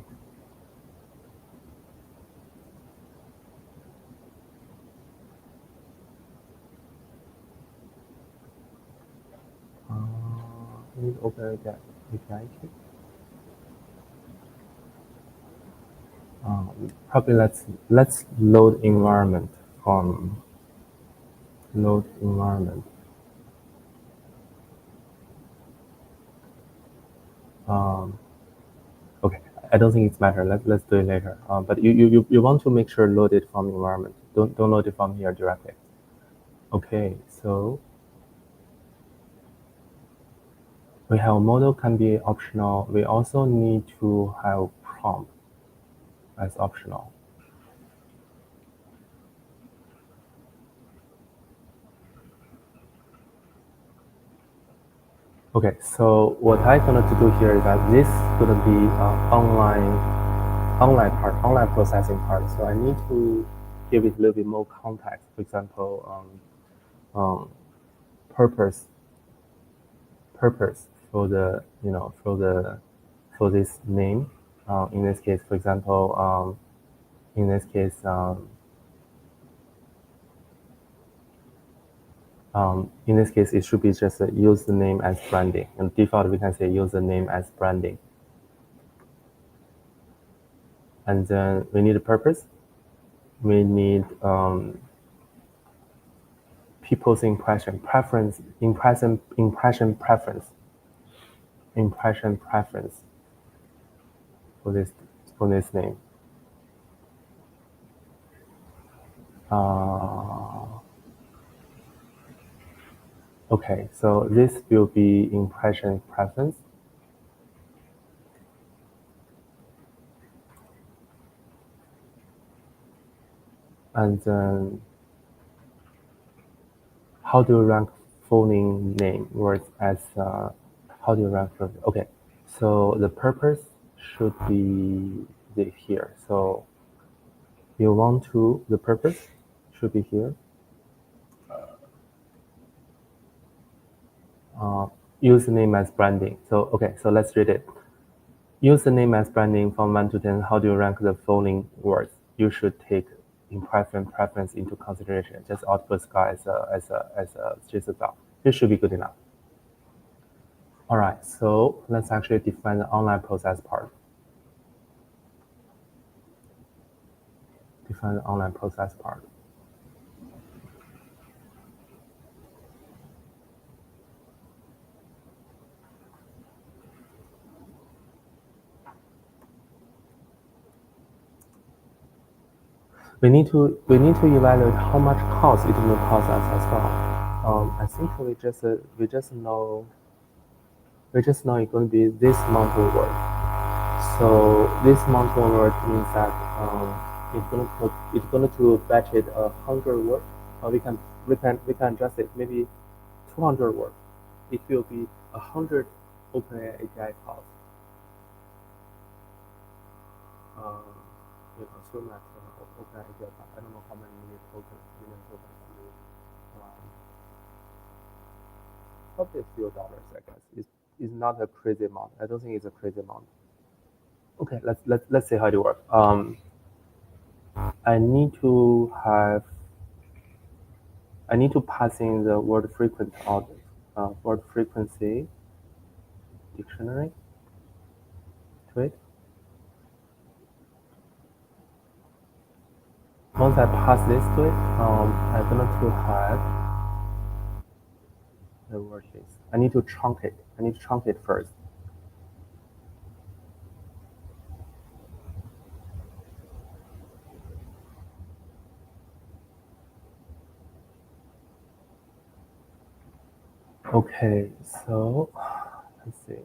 We need OpenAI API key. Probably let's load environment from load environment. Okay, I don't think it's matter. Let's do it later. But you want to make sure load it from environment. Don't load it from here directly. Okay, so we have model can be optional. We also need to have prompt as optional. Okay, so what I'm gonna do here is that this is gonna be online processing part. So I need to give it a little bit more context. For example, purpose for the for this name. In this case, for example, in this case, it should be just use the name as branding. And default, we can say use the name as branding. And then we need a purpose. We need people's impression preference for this name. Okay, so this will be impression preference. And then how do you rank full name words as how do you rank for, okay, so the purpose should be here. So you want to, the purpose should be here. Use the name as branding. So okay, so let's read it. Use the name as branding from 1 to 10. How do you rank the following words? You should take impression preference into consideration. Just output sky as a JSON. This should be good enough. All right, so let's actually define the online process part. Define the online process part. we need to evaluate how much cost it will cost us as well. I think we just know it's going to be this amount of work. So this amount of work means that it's going to budget 100 work, or we can adjust it maybe 200 work. It will be 100 OpenAI API calls. Um, assume that OpenAI API calls. I don't know how many million tokens. Probably a few dollars, I guess. It's not a crazy amount. I don't think it's a crazy amount. Okay, let's see how it works. I need to pass in the word frequency dictionary to it. Once I pass this to it, I'm going to have the word list. I need to trunk it first. Okay, so let's see.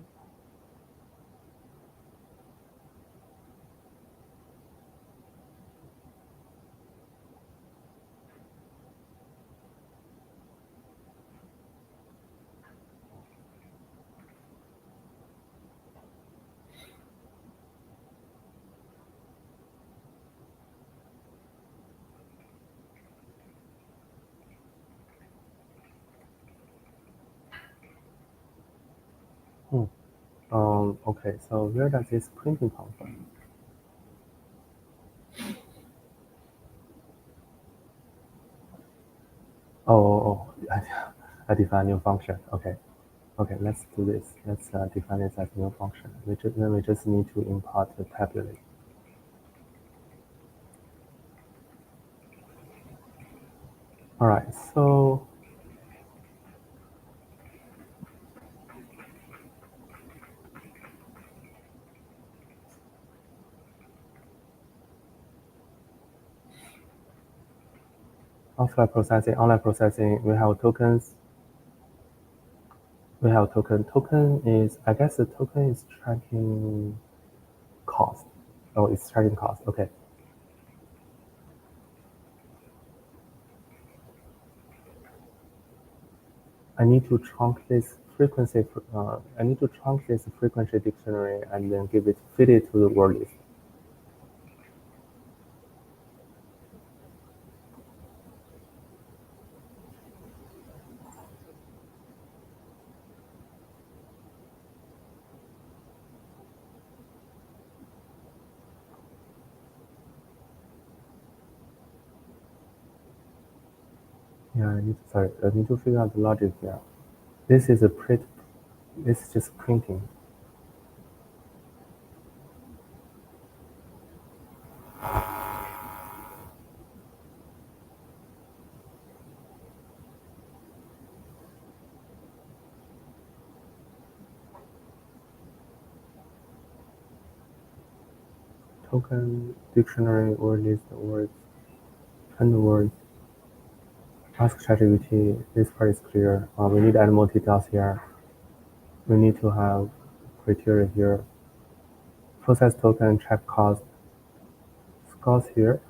Okay, so where does this printing come from? I define new function. Okay, let's do this. Let's define this as new function. Then we just need to import the tabulate. All right, so offline processing, online processing, we have tokens. We have token. Token is, I guess the token is tracking cost. Oh, it's tracking cost. Okay. I need to trunk this frequency. I need to trunk this frequency dictionary and then feed it to the word list. Yeah, I need to figure out the logic here. This is a print. This is just printing. Token dictionary word list words and words. Ask ChatGPT. This part is clear. We need to add more details here. We need to have criteria here. Process token, check cost, scores here.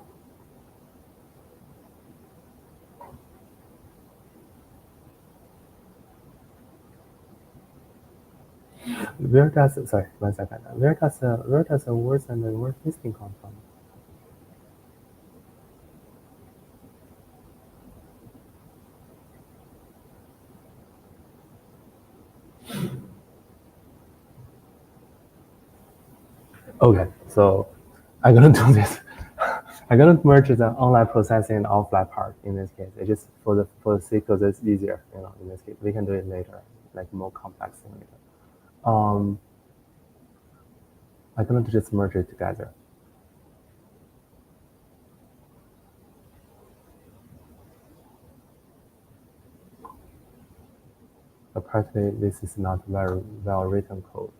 Where does sorry, 1 second. Where does the words and the word listing come from? Okay, so I'm gonna do this. I'm gonna merge the online processing and offline part in this case. It's just for the sake of this easier, in this case. We can do it later, like more complex thing later. I'm gonna just merge it together. Apparently, this is not very well written code.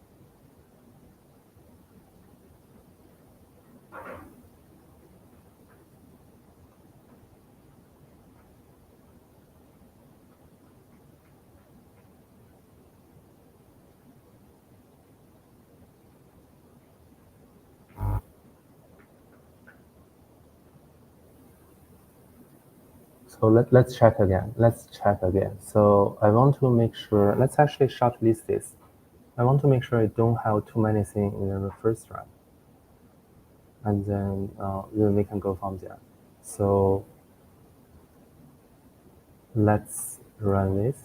So let's check again. Let's check again. So I want to make sure, let's actually shortlist this. I want to make sure I don't have too many things in the first run. And then we can go from there. So let's run this.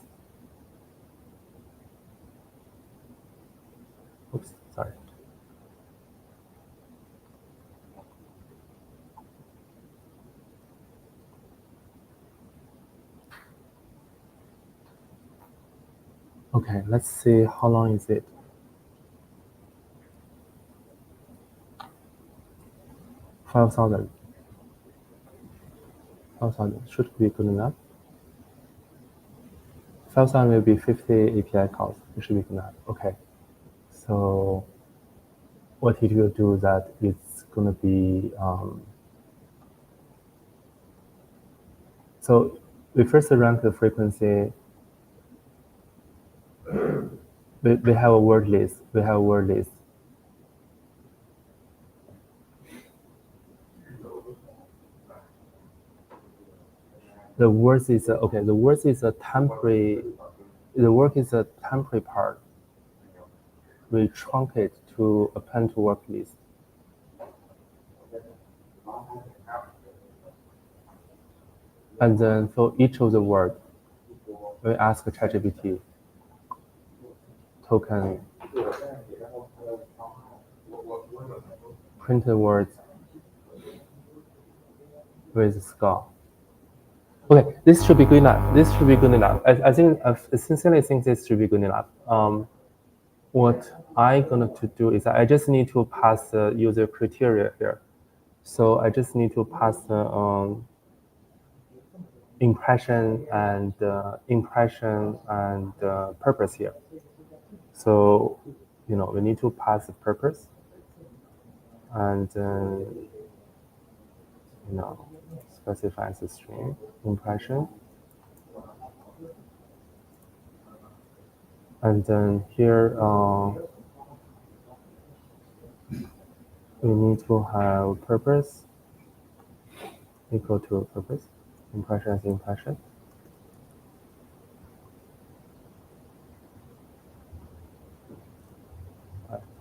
Oops, sorry. Okay, let's see how long is it. 5,000. 5,000 should be good enough. 5,000 will be 50 API calls. It should be good enough. Okay. So what it will do that it's gonna be so we first rank the frequency. We have a word list. We have a word list. The words is okay. The words is a temporary. The work is a temporary part. We truncate to append to work list. And then for each of the word, we ask ChatGPT token printed words with score. Okay, this should be good enough. This should be good enough. I sincerely think this should be good enough. What I'm going to do is I just need to pass the user criteria here. So I just need to pass the impression and purpose here. So, we need to pass the purpose and specify the string impression. And then here, we need to have purpose equal to purpose, impression is impression.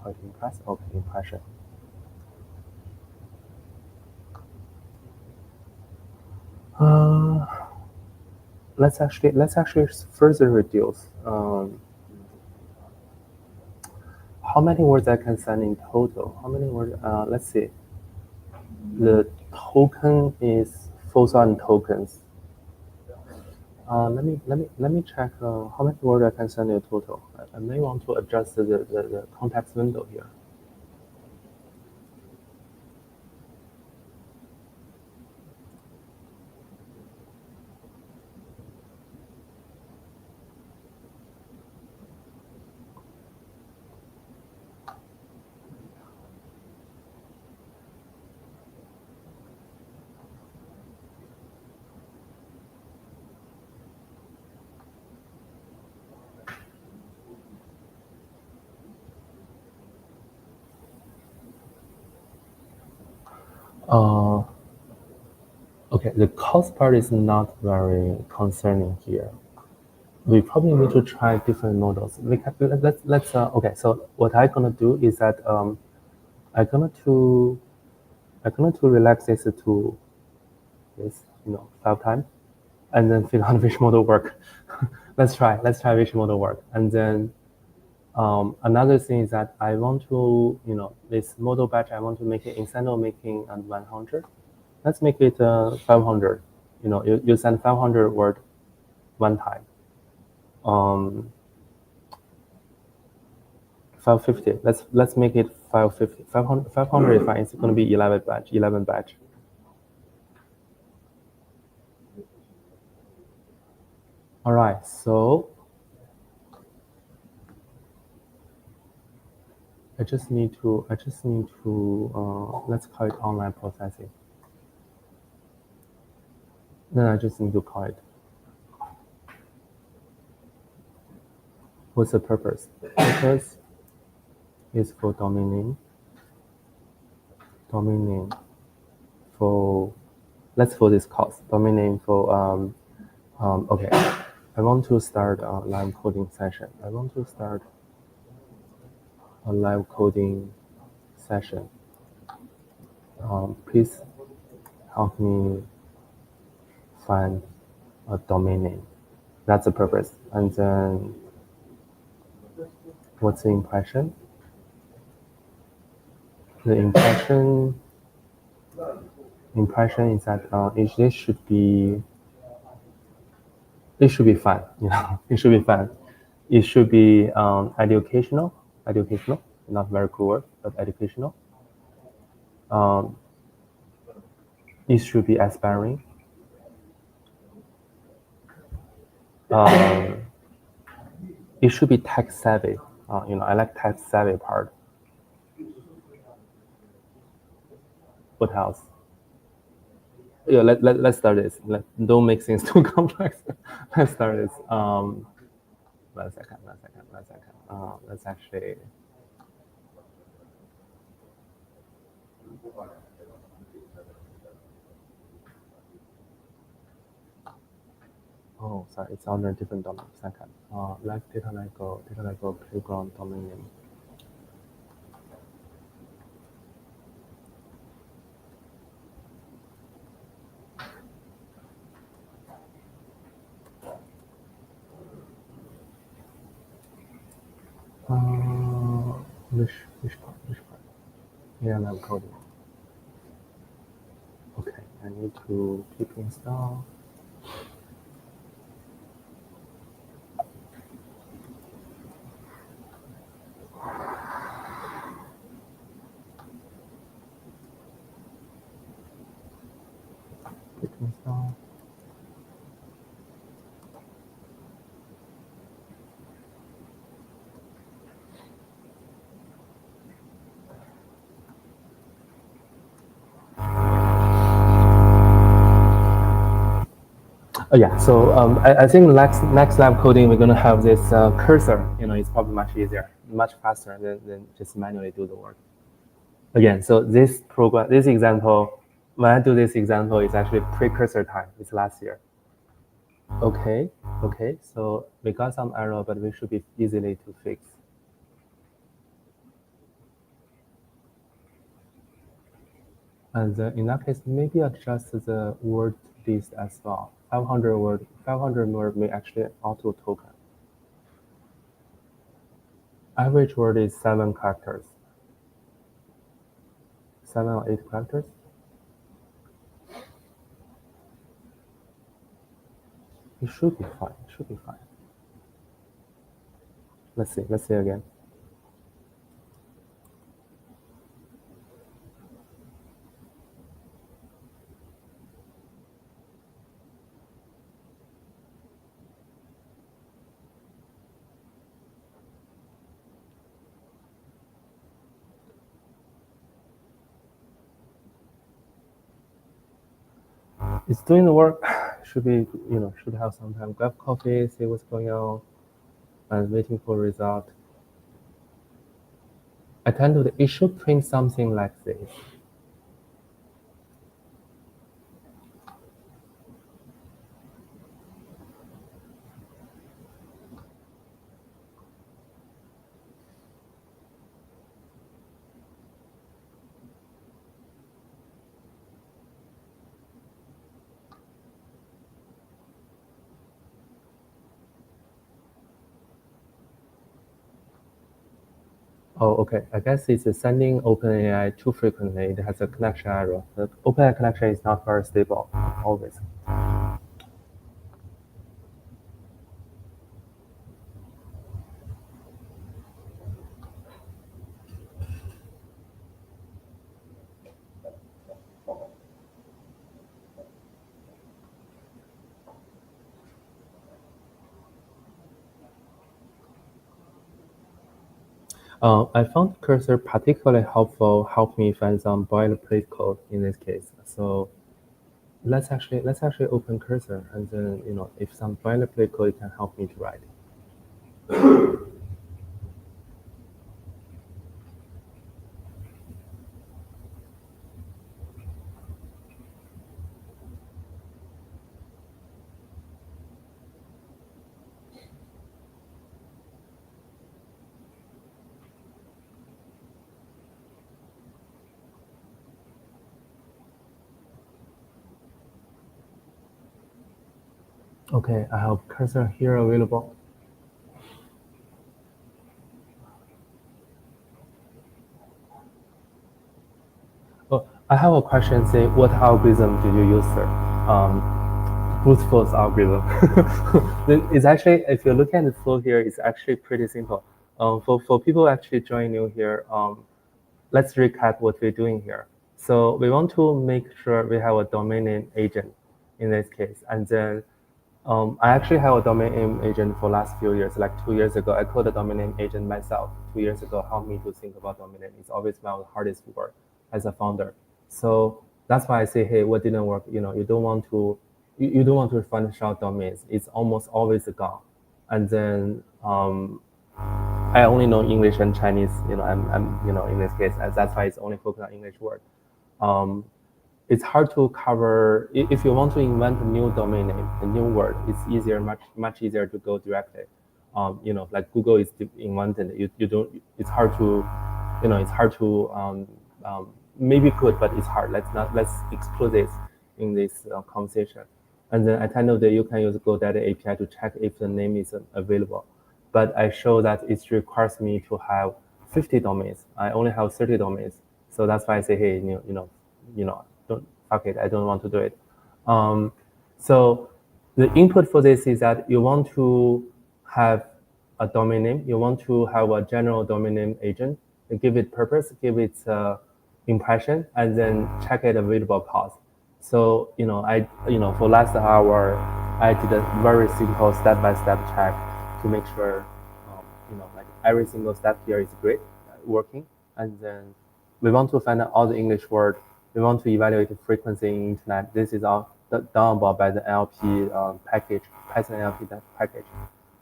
How to impress? Okay, impression. Let's actually further reduce. How many words I can send in total? How many words? Let's see. The token is 4,000 tokens. Let me check how many words I can send in total. I may want to adjust the context window here. Okay, the cost part is not very concerning here. We probably need to try different models. Let's okay. So what I'm gonna do is that I'm gonna to relax this to this 5 times, and then figure out which model work. let's try which model work, and then another thing is that I want to this model batch I want to make it instead of making 100. Let's make it 500. You send 500 word one time. 550. Let's make it 550. 500 is fine. It's going to be 11 batch. All right. So I just need to let's call it online processing. Then I just need to call it. What's the purpose? Purpose is for domain name for let's for this course, domain name for, okay, I want to start a live coding session. I want to start a live coding session. Please help me find a domain name. That's the purpose. And then what's the impression? The impression is that it should be fun. It should be fun. It should be educational, not very cool word, but educational. It should be aspiring. It should be tech savvy. I like tech savvy part. What else? Yeah, let's start this. Don't make things too complex. Let's start this. One second. Let's actually. Oh, sorry, it's under a different domain. Second. Like data Lego playground domain name. Which part? Yeah, I'm coding. Okay, I need to pip install. Pip install. Oh yeah, so I think next lab coding we're gonna have this cursor. It's probably much easier, much faster than just manually do the work. Again, so this example, when I do this example, it's actually precursor time. It's last year. Okay, so we got some error, but we should be easily to fix. And in that case, maybe adjust the word list as well. 500 word may actually auto token. Average word is 7 characters. 7 or 8 characters. It should be fine. Let's see again. It's doing the work. Should have some time. Grab coffee, see what's going on, and waiting for result. It should print something like this. Oh, okay. I guess it's sending OpenAI too frequently. It has a connection error. The OpenAI connection is not very stable always. I found Cursor particularly helpful, helped me find some boilerplate code in this case. So let's actually open Cursor, and then if some boilerplate code can help me to write. Okay, I have cursor here available. Oh, I have a question. Say, what algorithm did you use, sir? Brute force algorithm. It's actually, if you look at the flow here, it's actually pretty simple. For people actually joining new here, let's recap what we're doing here. So we want to make sure we have a domain name agent in this case, and then I actually have a domain name agent for last few years. Like 2 years ago, I coded a domain name agent myself. 2 years ago, helped me to think about domain name. It's always my hardest work as a founder. So that's why I say, hey, what didn't work? You don't want to, you don't want to finish out domains. It's almost always gone. And then I only know English and Chinese. In this case, that's why it's only focused on English word. Um, it's hard to cover if you want to invent a new domain name, a new word. It's easier, much easier to go directly. Like Google is invented. You don't. It's hard to, it's hard to maybe good, but it's hard. Let's explore this in this conversation. And then at the end of the day, you can use GoDaddy API to check if the name is available. But I show that it requires me to have 50 domains. I only have 30 domains. So that's why I say, hey, don't fuck it. I don't want to do it. So the input for this is that you want to have a domain name. You want to have a general domain name agent. And give it purpose, give it impression, and then check it available cost. So for last hour, I did a very simple step-by-step check to make sure like every single step here is great, working, and then we want to find out all the English word. We want to evaluate the frequency in internet. This is all done by the NLP package, Python NLP package.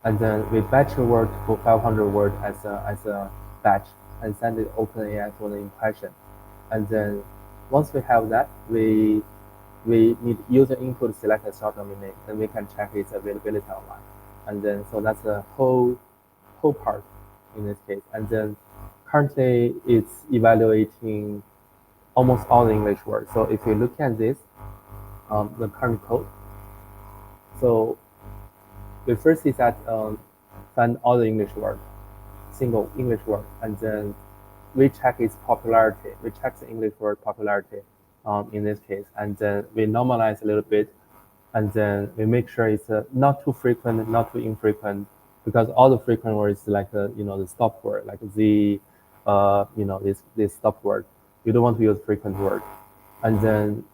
And then we batch the word for 500 word as a batch and send it OpenAI for the impression. And then once we have that, we need user input to select a short domain name, and we can check its availability online. And then so that's the whole part in this case. And then currently it's evaluating almost all the English words. So if you look at this, the current code, so the first is that find all the English word, single English word, and then we check its popularity. We check the English word popularity in this case, and then we normalize a little bit, and then we make sure it's not too frequent, not too infrequent, because all the frequent words like the stop word, like this stop word. You don't want to use frequent word, and then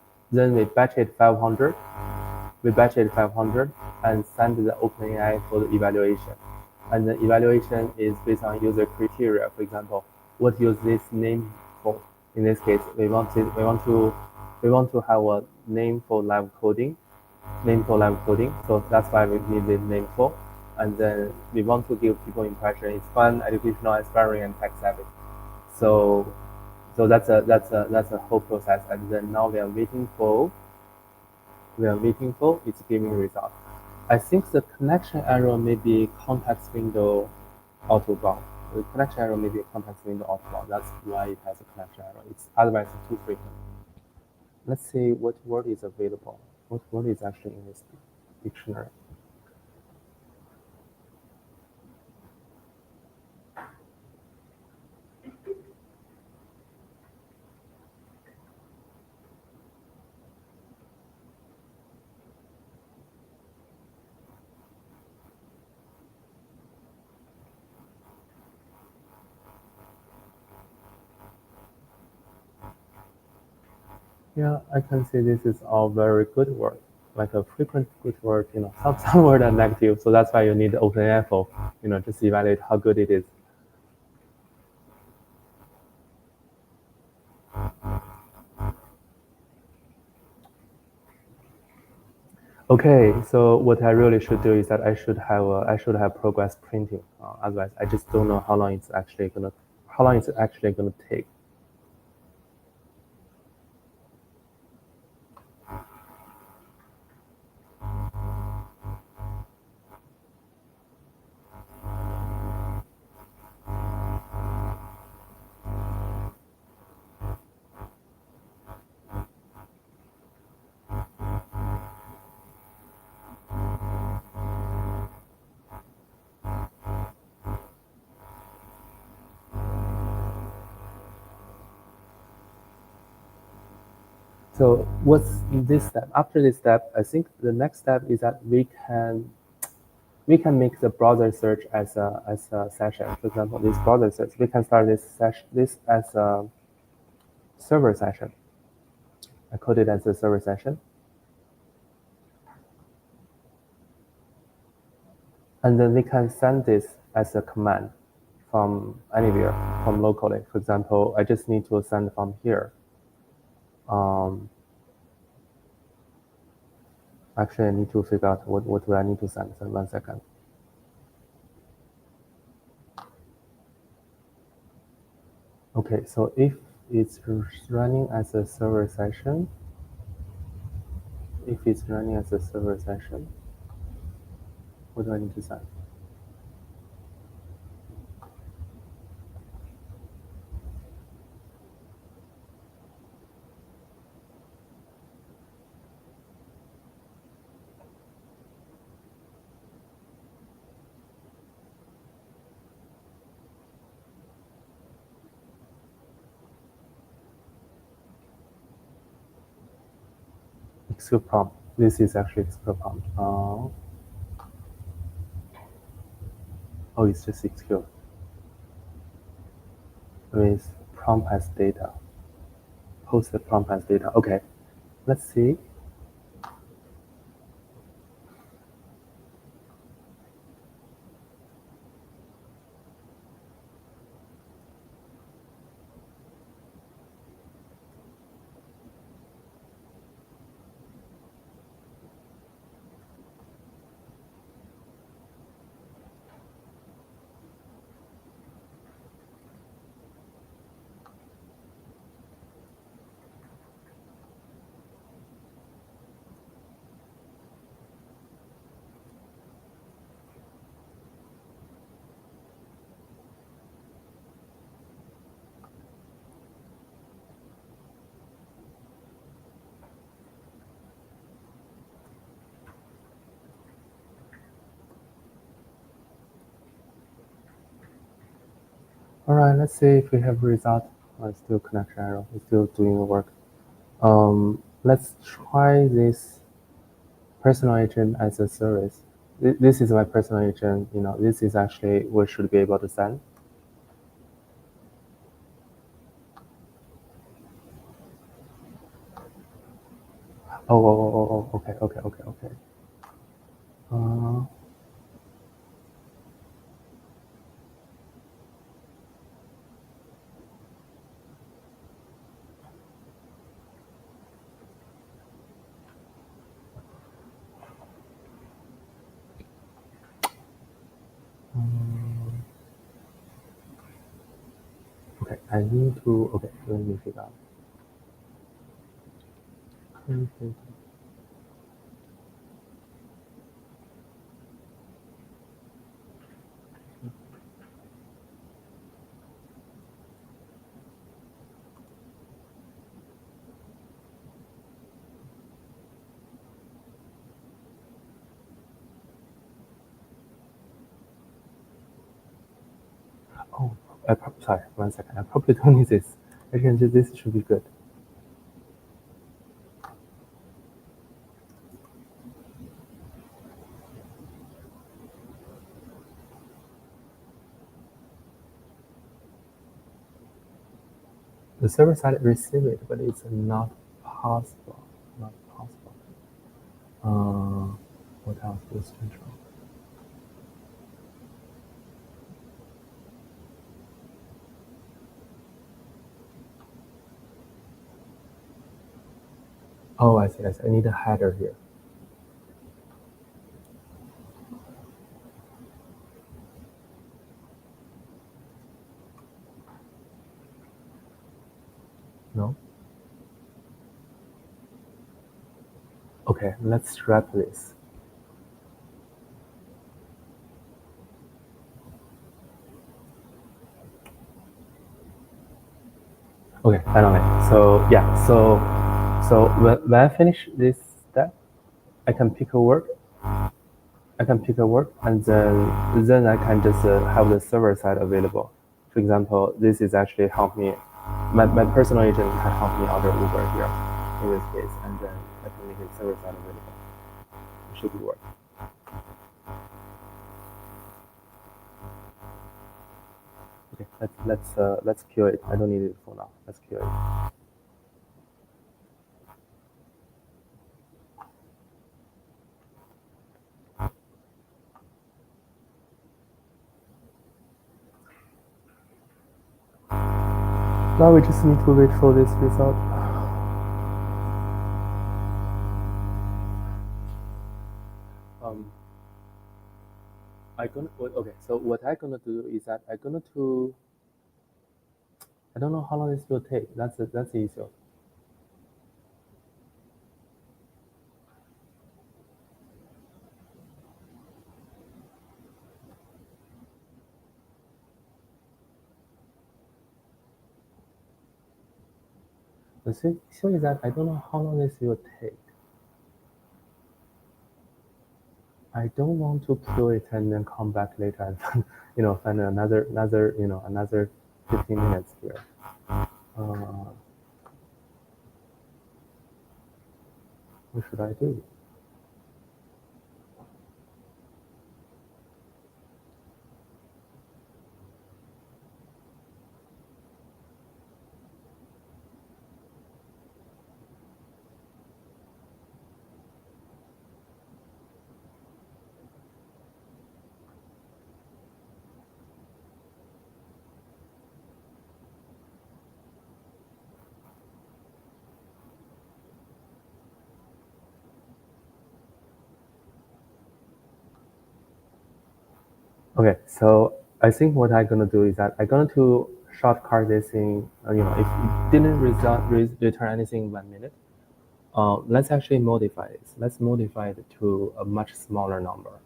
we batch it 500. We batch it 500 and send the OpenAI for the evaluation. And the evaluation is based on user criteria. For example, what use this name for? In this case, we want to have a name for live coding, So that's why we need the name for. And then we want to give people impression. It's fun, educational, inspiring, and tech savvy. So that's a whole process. And then now we are waiting for its giving result. I think the connection error may be context window autobound. The connection error may be a context window autobound. That's why it has a connection error. It's otherwise it's too frequent. Let's see what word is available. What word is actually in this dictionary? Yeah, I can say this is all very good word, like a frequent good word. Some word are negative, so that's why you need OpenAI for, just evaluate how good it is. Okay, so what I really should do is that I should have progress printing. Otherwise, I just don't know how long it's actually gonna take. So what's this step? After this step, I think the next step is that we can make the browser search as a session. For example, this browser search, we can start this as a server session. I code it as a server session. And then we can send this as a command from anywhere, from locally. For example, I just need to send from here. Actually, I need to figure out what do I need to send. So 1 second. Okay, so if it's running as a server session, what do I need to send? Execute prompt. This is actually execute prompt. Oh, it's just execute. With prompt as data. Post the prompt as data. Okay, let's see. All right, let's see if we have result. Oh, it's still connection error. It's still doing the work. Let's try this personal agent as a service. This is my personal agent. This is actually we should be able to send. Oh, okay. Okay, I need to. Okay, let me figure out. Oh, sorry, 1 second. I probably don't need this. Actually, this should be good. The server side receive it, but it's not possible. What else is central? Oh, I see. I need a header here. No? Okay, let's wrap this. Okay, finally. So yeah, so when I finish this step, I can pick a word. And then I can just have the server side available. For example, this is actually help me. My personal agent can help me order Uber here. in this case, and then I can make it server side available. It should work. Okay, let's kill it. I don't need it for now. Let's kill it. Now we just need to wait for this result. Okay. So what I'm gonna do is that I don't know how long this will take. That's the issue. The issue is that I don't know how long this will take. I don't want to kill it and then come back later and find another 15 minutes here. What should I do? Okay, so I think what I'm gonna do is that I'm going to shortcut this in. If it didn't return anything in 1 minute, let's actually modify this. Let's modify it to a much smaller number.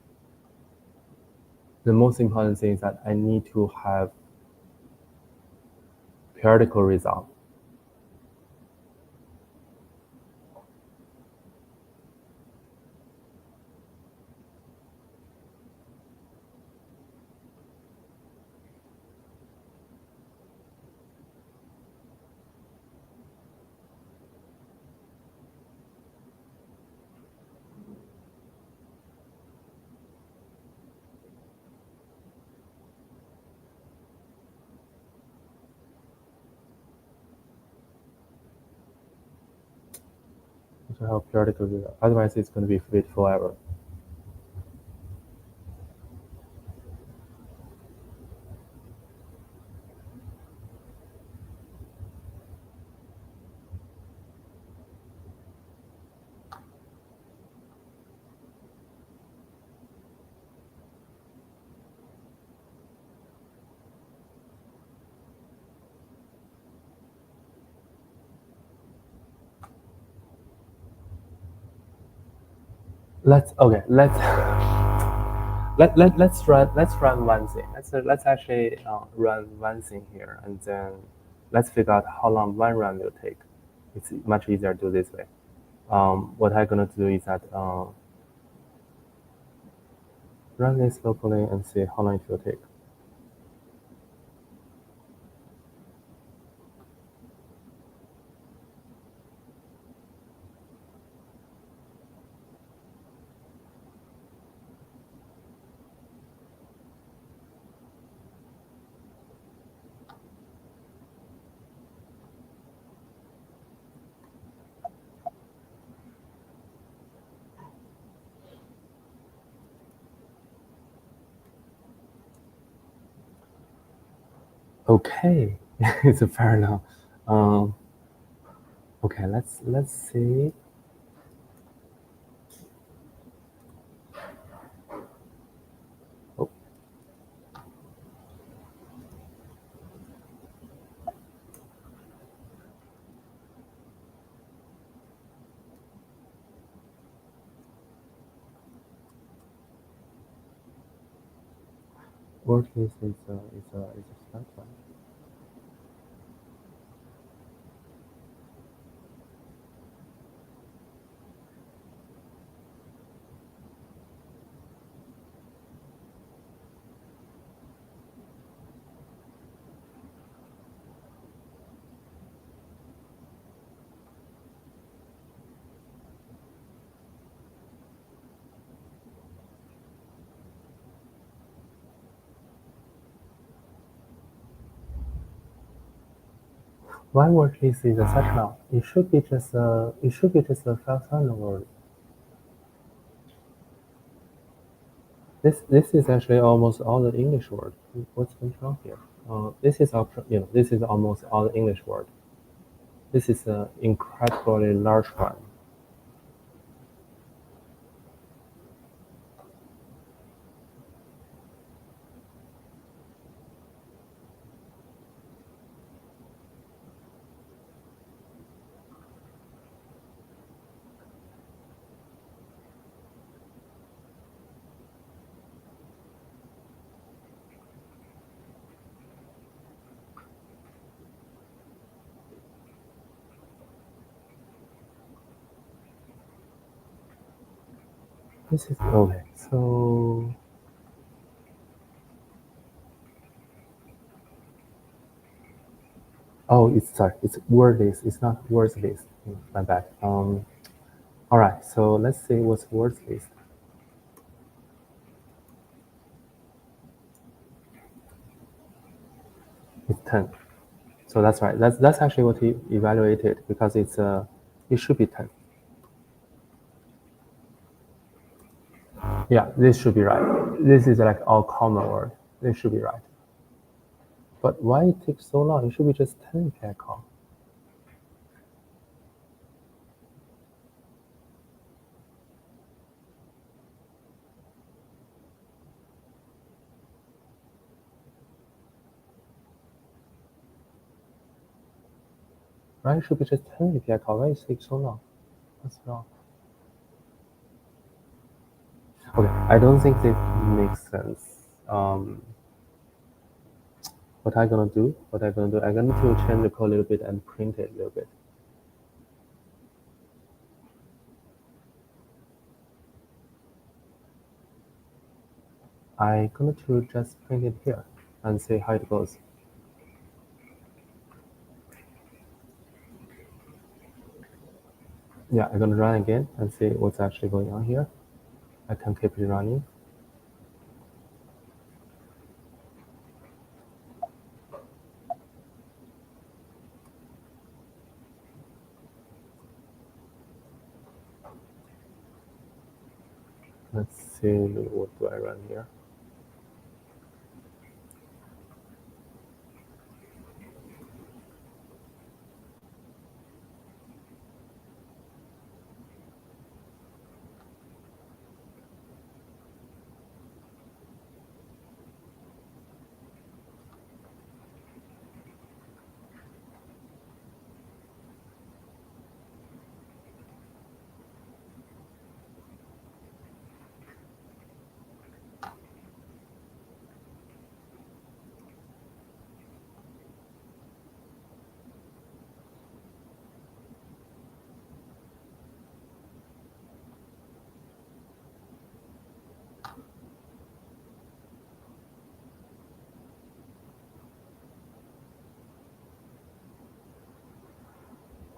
The most important thing is that I need to have periodical result. To have periodical result. Otherwise, it's going to be wait forever. Let's okay. Let's run one thing. Let's actually run one thing here, and then let's figure out how long one run will take. It's much easier to do this way. What I'm gonna do is that run this locally and see how long it will take. Okay, it's a fair enough. Okay, let's see. Oh. Worst case is a start one. Why word list is such now? It should be just a 5,000 word. This is actually almost all the English word. What's wrong here? This is this is almost all the English word. This is an incredibly large one. This is okay. So it's word list. It's not words list. My bad. All right. So let's see what's words list. It's 10. So that's right. That's actually what he evaluated because it should be 10. Yeah, this should be right. This is like all common word. This should be right. But why it takes so long? It should be just 10 call. Right? It should be just 10 call. Why it takes so long? What's wrong? Okay, I don't think this makes sense. What I'm gonna do? I'm going to change the code a little bit and print it a little bit. I'm going to just print it here and see how it goes. Yeah, I'm gonna run again and see what's actually going on here. I can keep it running. Let's see, what do I run here?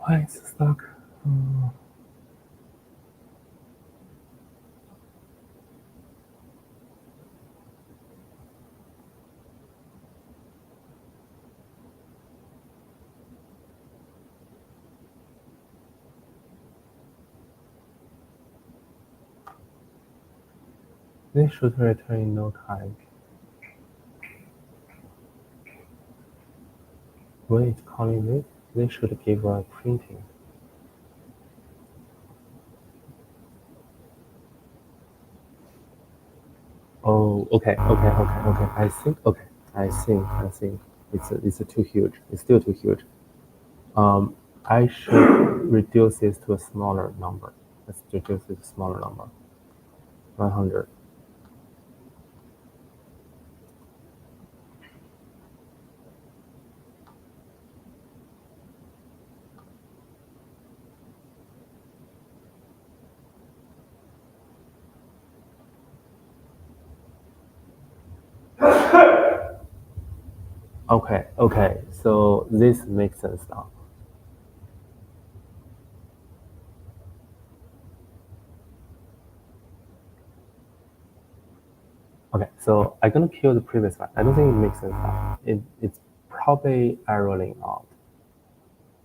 Why is it stuck? This should return in no time. When it's calling this, they should give a printing. Oh, okay. I think it's too huge. It's still too huge. I should reduce this to a smaller number. Let's reduce it to a smaller number. 100. Okay. So this makes sense now. Okay, so I'm gonna kill the previous one. I don't think it makes sense now. It's probably erroring out.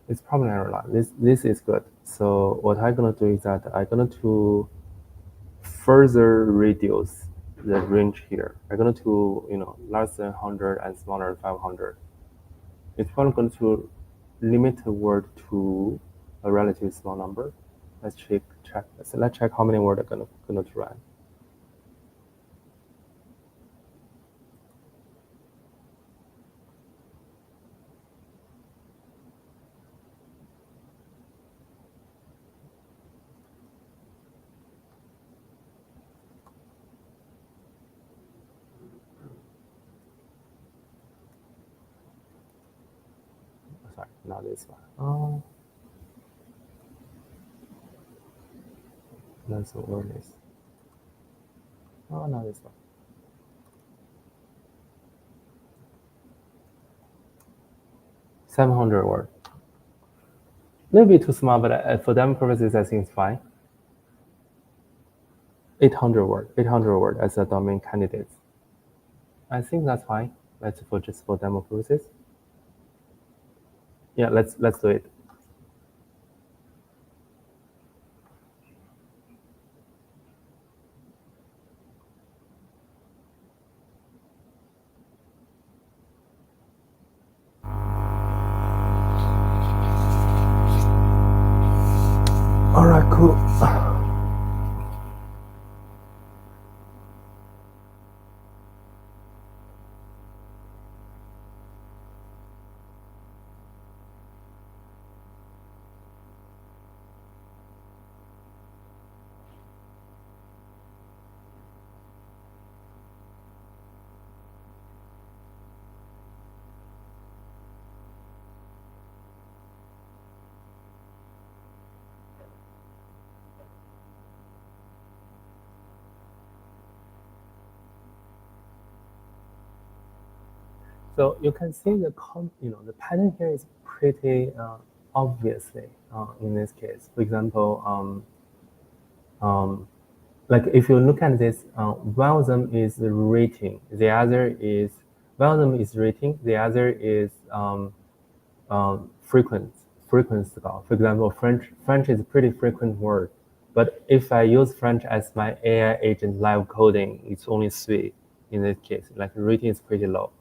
It's probably not a lot. This is good. So what I'm gonna do is that I'm gonna to further reduce the range here. I'm going to, less than 100 and smaller than 500. It's probably going to limit the word to a relatively small number. Let's check. So let's check how many words are gonna to run. Sorry, not this one. Oh, that's the word is. Oh, not this one. 700 word. Maybe too small, but for demo purposes, I think it's fine. 800 word. 800 word as a domain candidate. I think that's fine. Let's just for demo purposes. Yeah, let's do it. All right, cool. So you can see the the pattern here is pretty obviously in this case. For example, like if you look at this, one of them is rating, the other is one of them is rating, the other is frequency score. For example, French is a pretty frequent word, but if I use French as my AI agent live coding, it's only 3 in this case. Like rating is pretty low.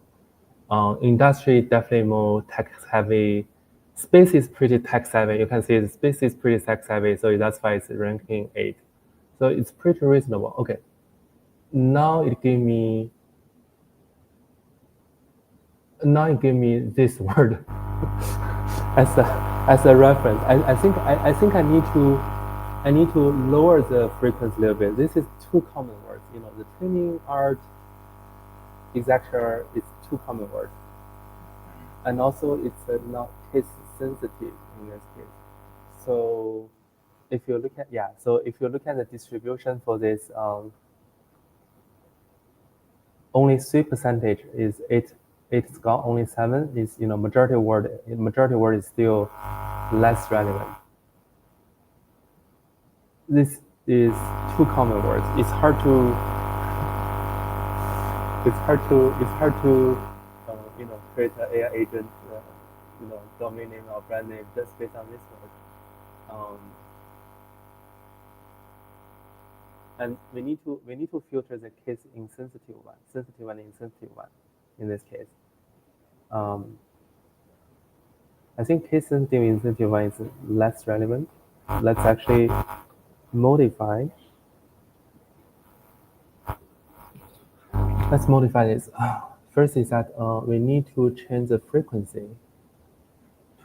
Industry definitely more tech heavy. Space is pretty tech savvy. You can see the space is pretty tech savvy, so that's why it's ranking 8. So it's pretty reasonable. Okay, now it gave me this word as a reference. I think I need to lower the frequency a little bit. This is too common words. The training art is actually too common words, and also it's not case sensitive in this case. So if you look at the distribution for this, only 3% is 8 score, only 7 is majority word is still less relevant. This is too common words. It's hard to create an AI agent, domain name or brand name just based on this word. And we need to filter the case sensitive and insensitive one in this case. I think case sensitive and insensitive one is less relevant. Let's actually modify. Let's modify this. First is that we need to change the frequency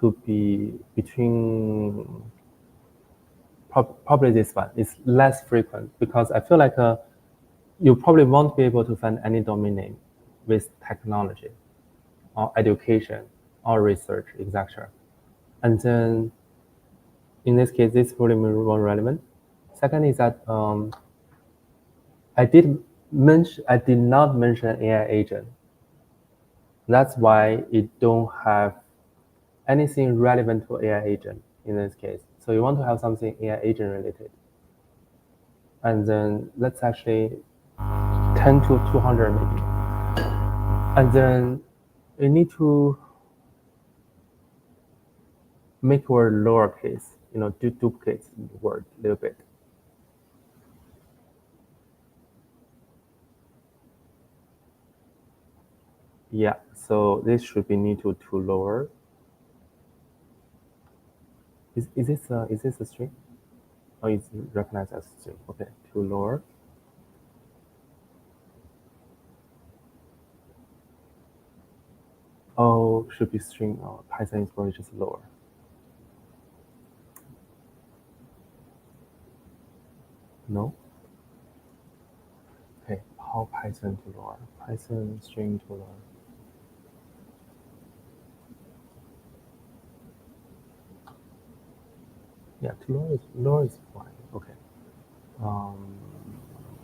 to be between probably this one. It's less frequent because I feel like you probably won't be able to find any domain name with technology or education or research, etc. And then in this case, this is probably more relevant. Second is that I did not mention AI agent. That's why it don't have anything relevant to AI agent in this case. So you want to have something AI agent related. And then let's actually 10 to 200 maybe. And then we need to make word lowercase, duplicate the word a little bit. Yeah, so this should be need to lower. Is this a string? Oh, it's recognized as a string. Okay, to lower. Oh, should be string. Oh, Python is probably just lower. No? Okay, how Python to lower? Python string to lower. Yeah, to lower is fine. Okay.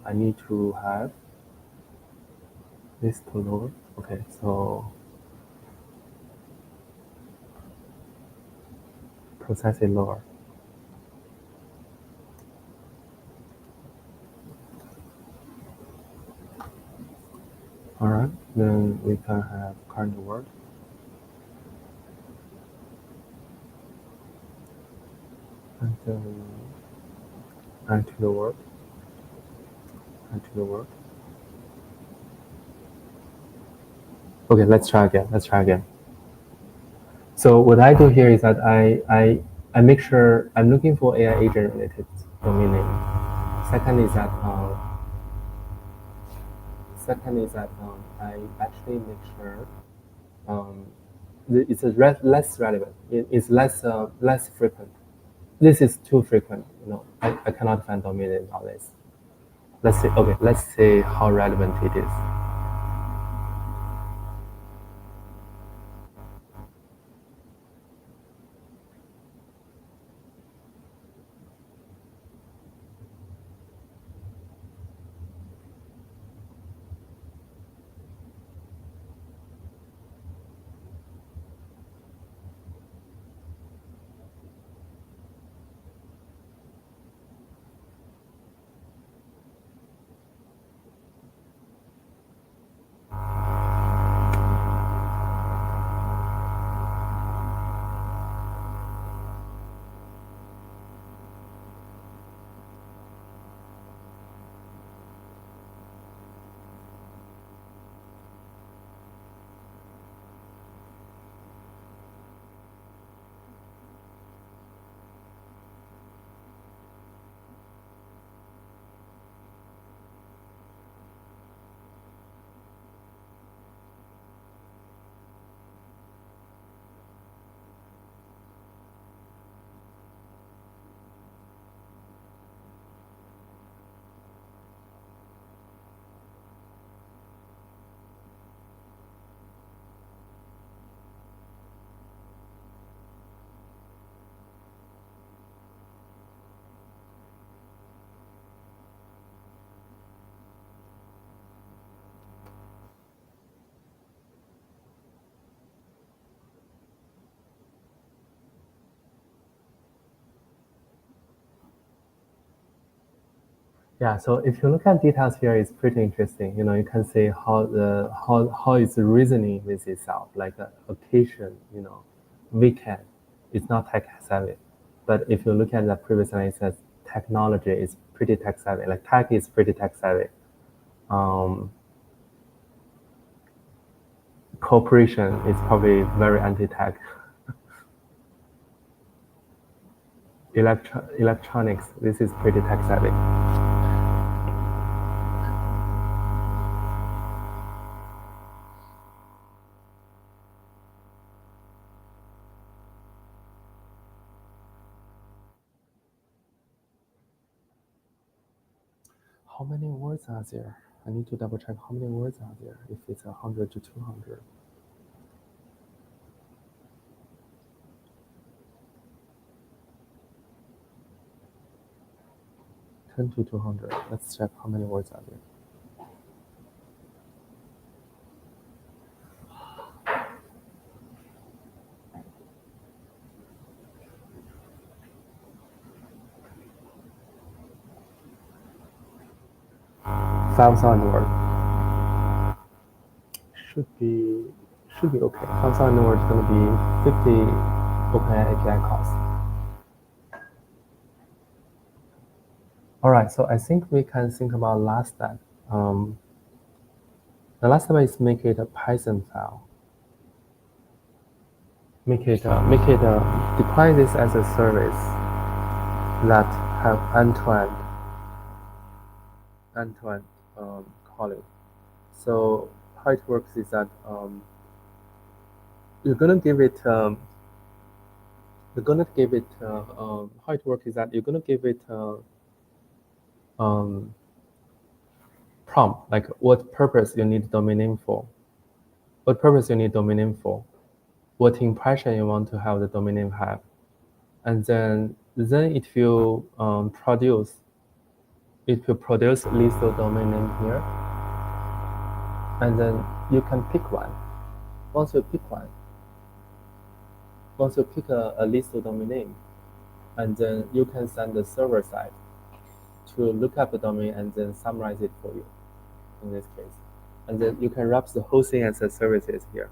I need to have this to lower. Okay, so process it lower. All right, then we can have current word. And then add to the word. Add to the word. Okay, let's try again. So what I do here is that I make sure I'm looking for AI agent related domain name. Second is that I actually make sure it's less relevant. It's less frequent. This is too frequent. I cannot find domain name nowadays. Let's see how relevant it is. Yeah, so if you look at details here, it's pretty interesting. You can see how it's reasoning with itself, like occasion, weekend. It's not tech savvy, but if you look at the previous line, it says technology is pretty tech savvy. Like tech is pretty tech savvy. Corporation is probably very anti-tech. Electronics, this is pretty tech savvy. How many words are there? I need to double check how many words are there if it's 100 to 200. 10 to 200. Let's check how many words are there. $5,000 words. Should be okay. $5,000 words is gonna be 50 OpenAI API calls. All right, so I think we can think about last step. The last step is make it a Python file. Make it deploy this as a service that have end-to-end calling. So how it works is that you're gonna give it how it works is that you're gonna give it prompt, like what purpose you need domain name for, what impression you want to have the domain name have, and then it will produce list of domain name here, and then you can pick one. Once you pick a list of domain name, and then you can send the server side to look up the domain and then summarize it for you in this case. And then you can wrap the whole thing as a services here.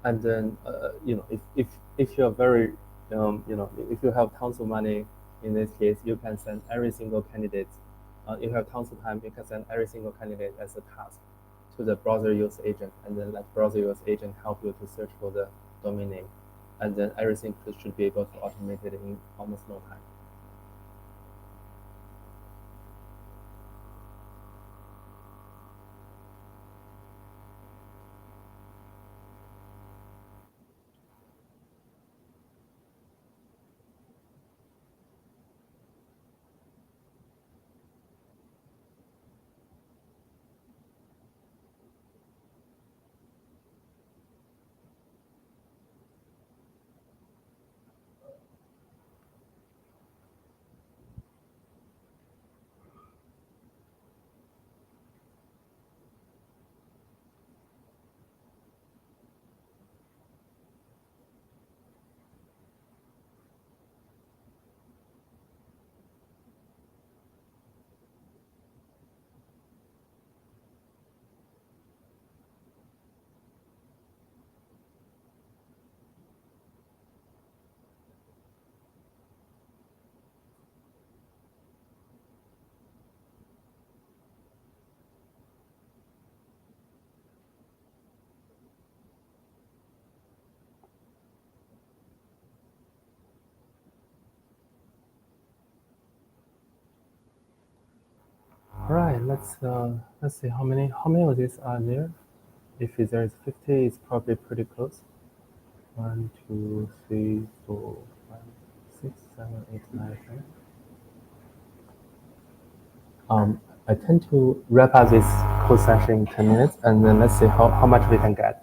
And then if you're very if you have tons of money, in this case you can send every single candidate. If you have tons of time, you can send every single candidate as a task to the browser use agent, and then let browser use agent help you to search for the domain name, and then everything should be able to automate it in almost no time. All right, let's see how many of these are there. If there is 50, it's probably pretty close. 1, 2, 3, 4, 5, 6, 7, 8, 9, 10. I tend to wrap up this code session in 10 minutes, and then let's see how much we can get.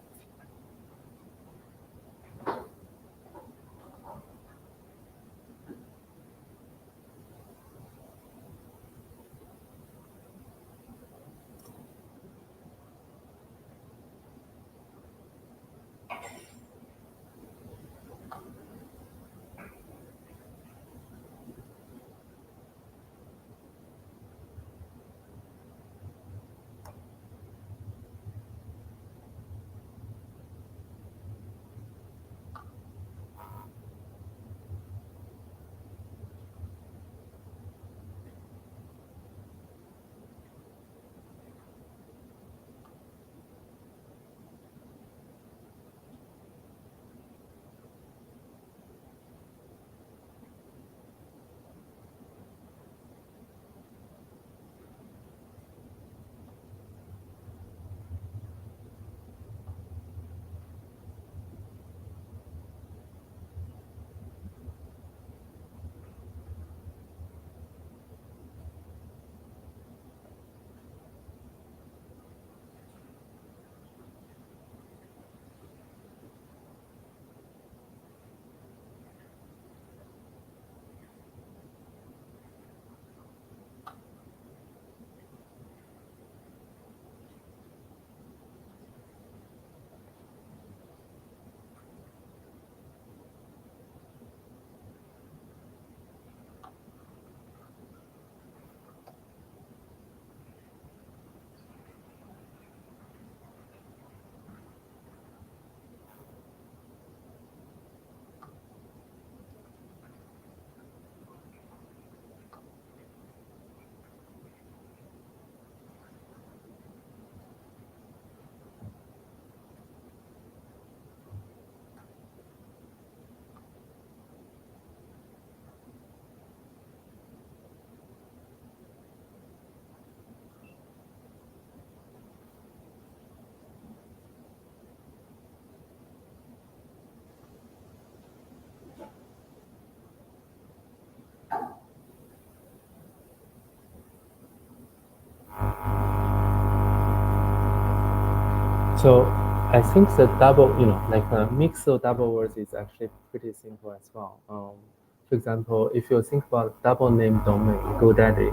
So I think the double, like a mix of double words is actually pretty simple as well. For example, if you think about double name domain, GoDaddy,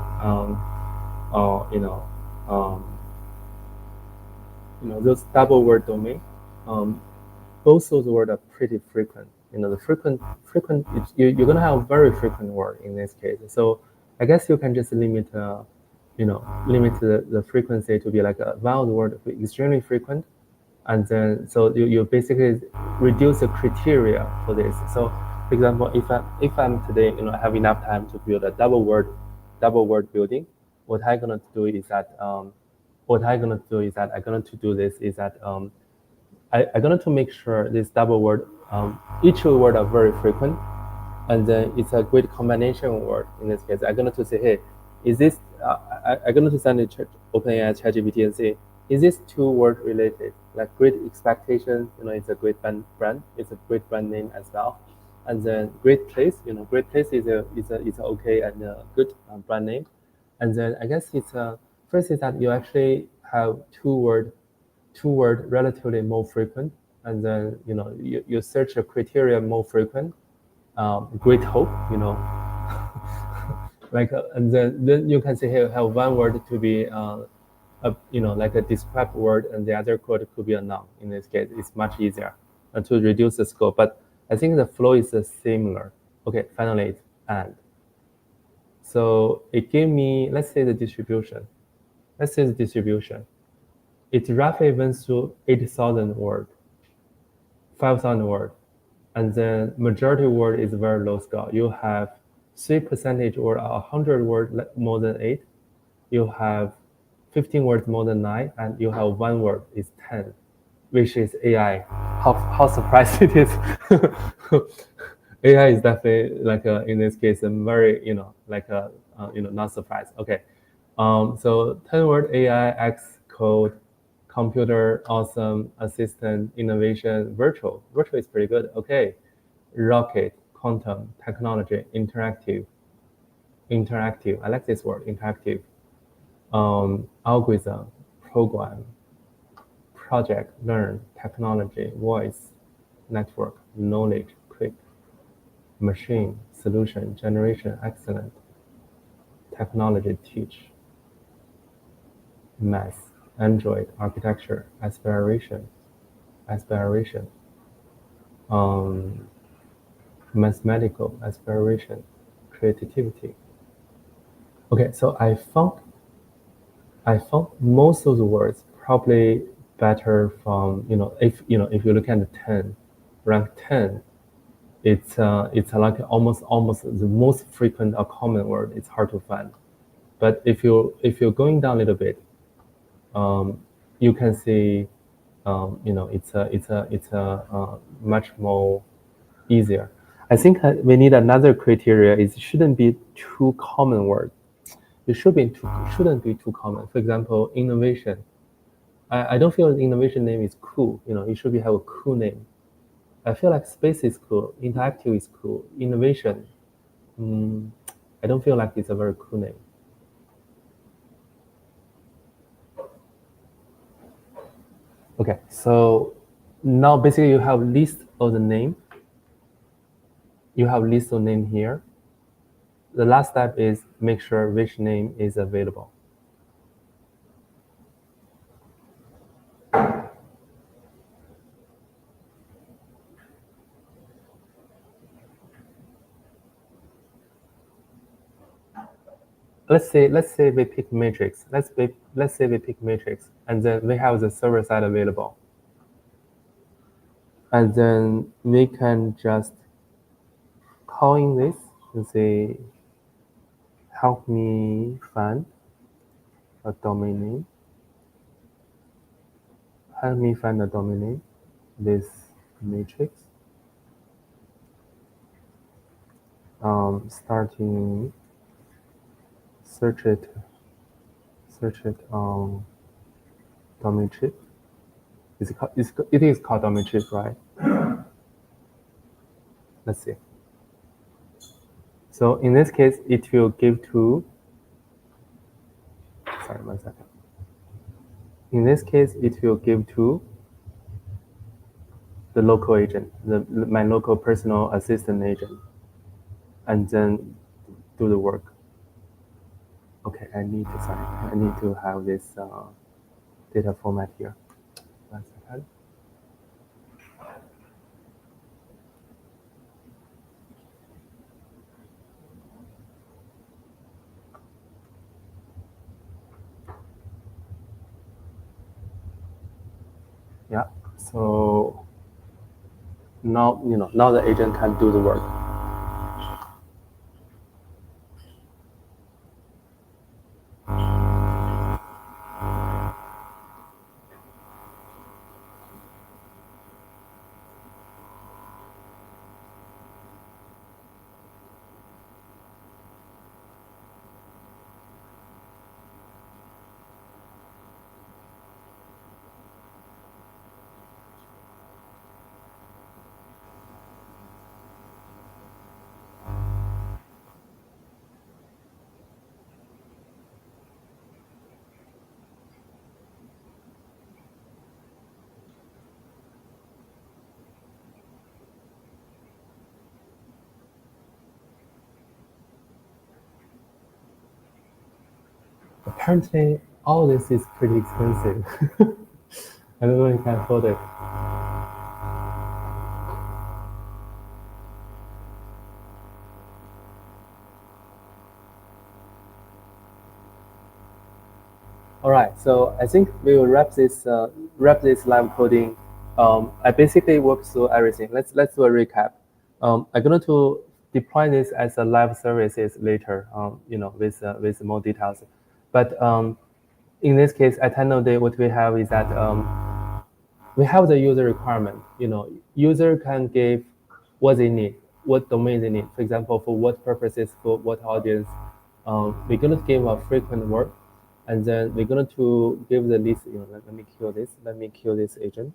or those double word domain, both those words are pretty frequent. The frequent, you're gonna have very frequent word in this case. So I guess you can just limit, limit the frequency to be like a one word extremely frequent, and then so you basically reduce the criteria for this. So for example, if I'm today, have enough time to build a double word building, what I'm gonna do is that I'm going to do this is that I'm going to make sure this double word, each word are very frequent, and then it's a great combination word. In this case, I'm going to say, hey, is this? I'm going to send it to OpenAI ChatGPT and say, is this two word related? Like Great Expectations, it's a great brand. It's a great brand name as well. And then Great Place, Great Place is a okay and a good brand name. And then I guess it's first is that you actually have two word relatively more frequent, and then you search a criteria more frequent. Great Hope, like and then you can say, hey, have one word to be like a described word, and the other word could be a noun. In this case, it's much easier to reduce the scope. But I think the flow is similar. Okay, finally it's and. So it gave me, let's say the distribution. It roughly went through 8,000 word, 5,000 word, and then majority word is very low scale. You have 3% or 100 word more than 8. You have 15 words more than 9, and you have one word is 10, which is AI. How surprised it is. AI is definitely like in this case a very not surprised. Okay, so 10 word AI X code computer awesome assistant innovation virtual is pretty good. Okay, rocket quantum technology interactive. I like this word interactive. Algorithm program project learn technology voice network knowledge quick machine solution generation excellent technology teach math Android architecture aspiration mathematical aspiration creativity. Okay, so I found most of the words probably better from if you look at the 10 rank 10, it's like almost the most frequent or common word. It's hard to find, but if you're going down a little bit, you can see it's a much more easier. I think we need another criteria. It shouldn't be too common word. It shouldn't be too common. For example, innovation. I don't feel innovation name is cool. It should have a cool name. I feel like space is cool, interactive is cool, innovation. I don't feel like it's a very cool name. Okay, so now basically you have list of the name. You have list of name here. The last step is make sure which name is available. Let's say we pick matrix. Let's say we pick matrix, and then we have the server side available. And then we can just calling this and say, help me find a domain name. Help me find a domain name, this matrix. Starting search it on domain trip. It is called domain trip, right? Let's see. So in this case, it will give to, sorry, 1 second. In this case, it will give to the local agent, my local personal assistant agent, and then do the work. Okay, I need to have this data format here. 1 second. Yeah, so now, now the agent can do the work. Apparently, all this is pretty expensive. I don't know if you can afford it. All right, so I think we will wrap this live coding. I basically worked through everything. Let's do a recap. I'm going to deploy this as a live services later. With more details. But in this case, at end of the day, what we have is that we have the user requirement. User can give what they need, what domain they need. For example, for what purposes, for what audience. We're going to give a frequent word, and then we're going to give the list. Let me kill this. Let me kill this agent.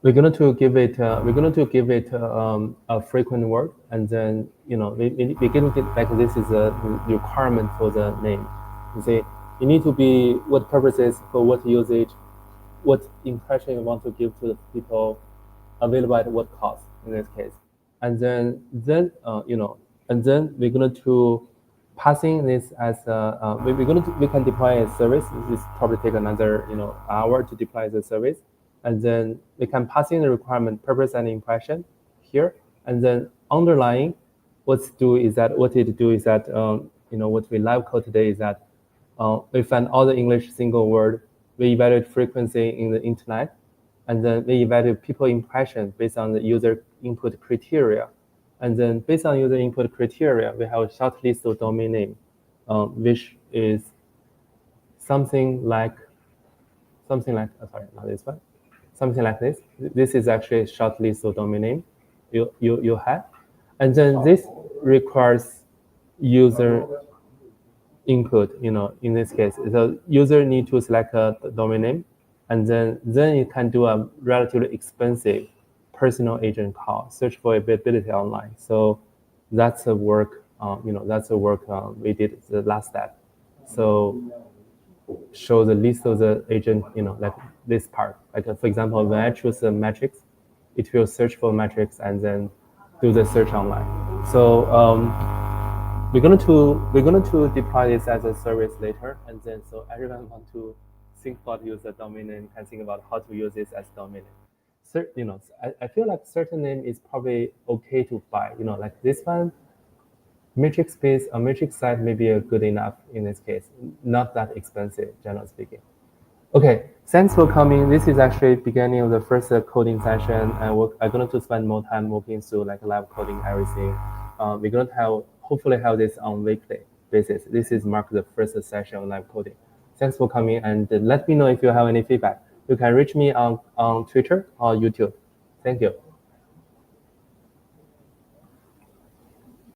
We're going to give it. A frequent word, and then we're going to get like this is a requirement for the name. You see, you need to be what purposes, for what usage, what impression you want to give to the people, available at what cost in this case, and then and then we're going to passing this as we can deploy a service. This probably take another hour to deploy the service, and then we can pass in the requirement, purpose, and impression here, and then underlying what it do is that what we live code today is that we find all the English single word, we evaluate frequency in the internet, and then we evaluate people impression based on the user input criteria. And then based on user input criteria, we have a short list of domain name, which is something like, sorry, not this one, something like this. This is actually a short list of domain name you have. And then this requires user input, in this case. The user need to select a domain name, and then you can do a relatively expensive personal agent call, search for availability online. So that's the work, we did the last step. So show the list of the agent, like this part. Like for example, when I choose a matrix, it will search for matrix and then do the search online. So we're going to deploy this as a service later, and then so everyone want to think about use a domain name and think about how to use this as domain name. I feel like certain name is probably okay to buy. Like this one, matrix space, a matrix site may be good enough in this case, not that expensive, generally speaking. Okay, thanks for coming. This is actually beginning of the first coding session, and I'm going to spend more time working through like live coding everything. We're going to hopefully have this on weekly basis. This is mark the first session of live coding. Thanks for coming, and let me know if you have any feedback. You can reach me on Twitter or YouTube. Thank you.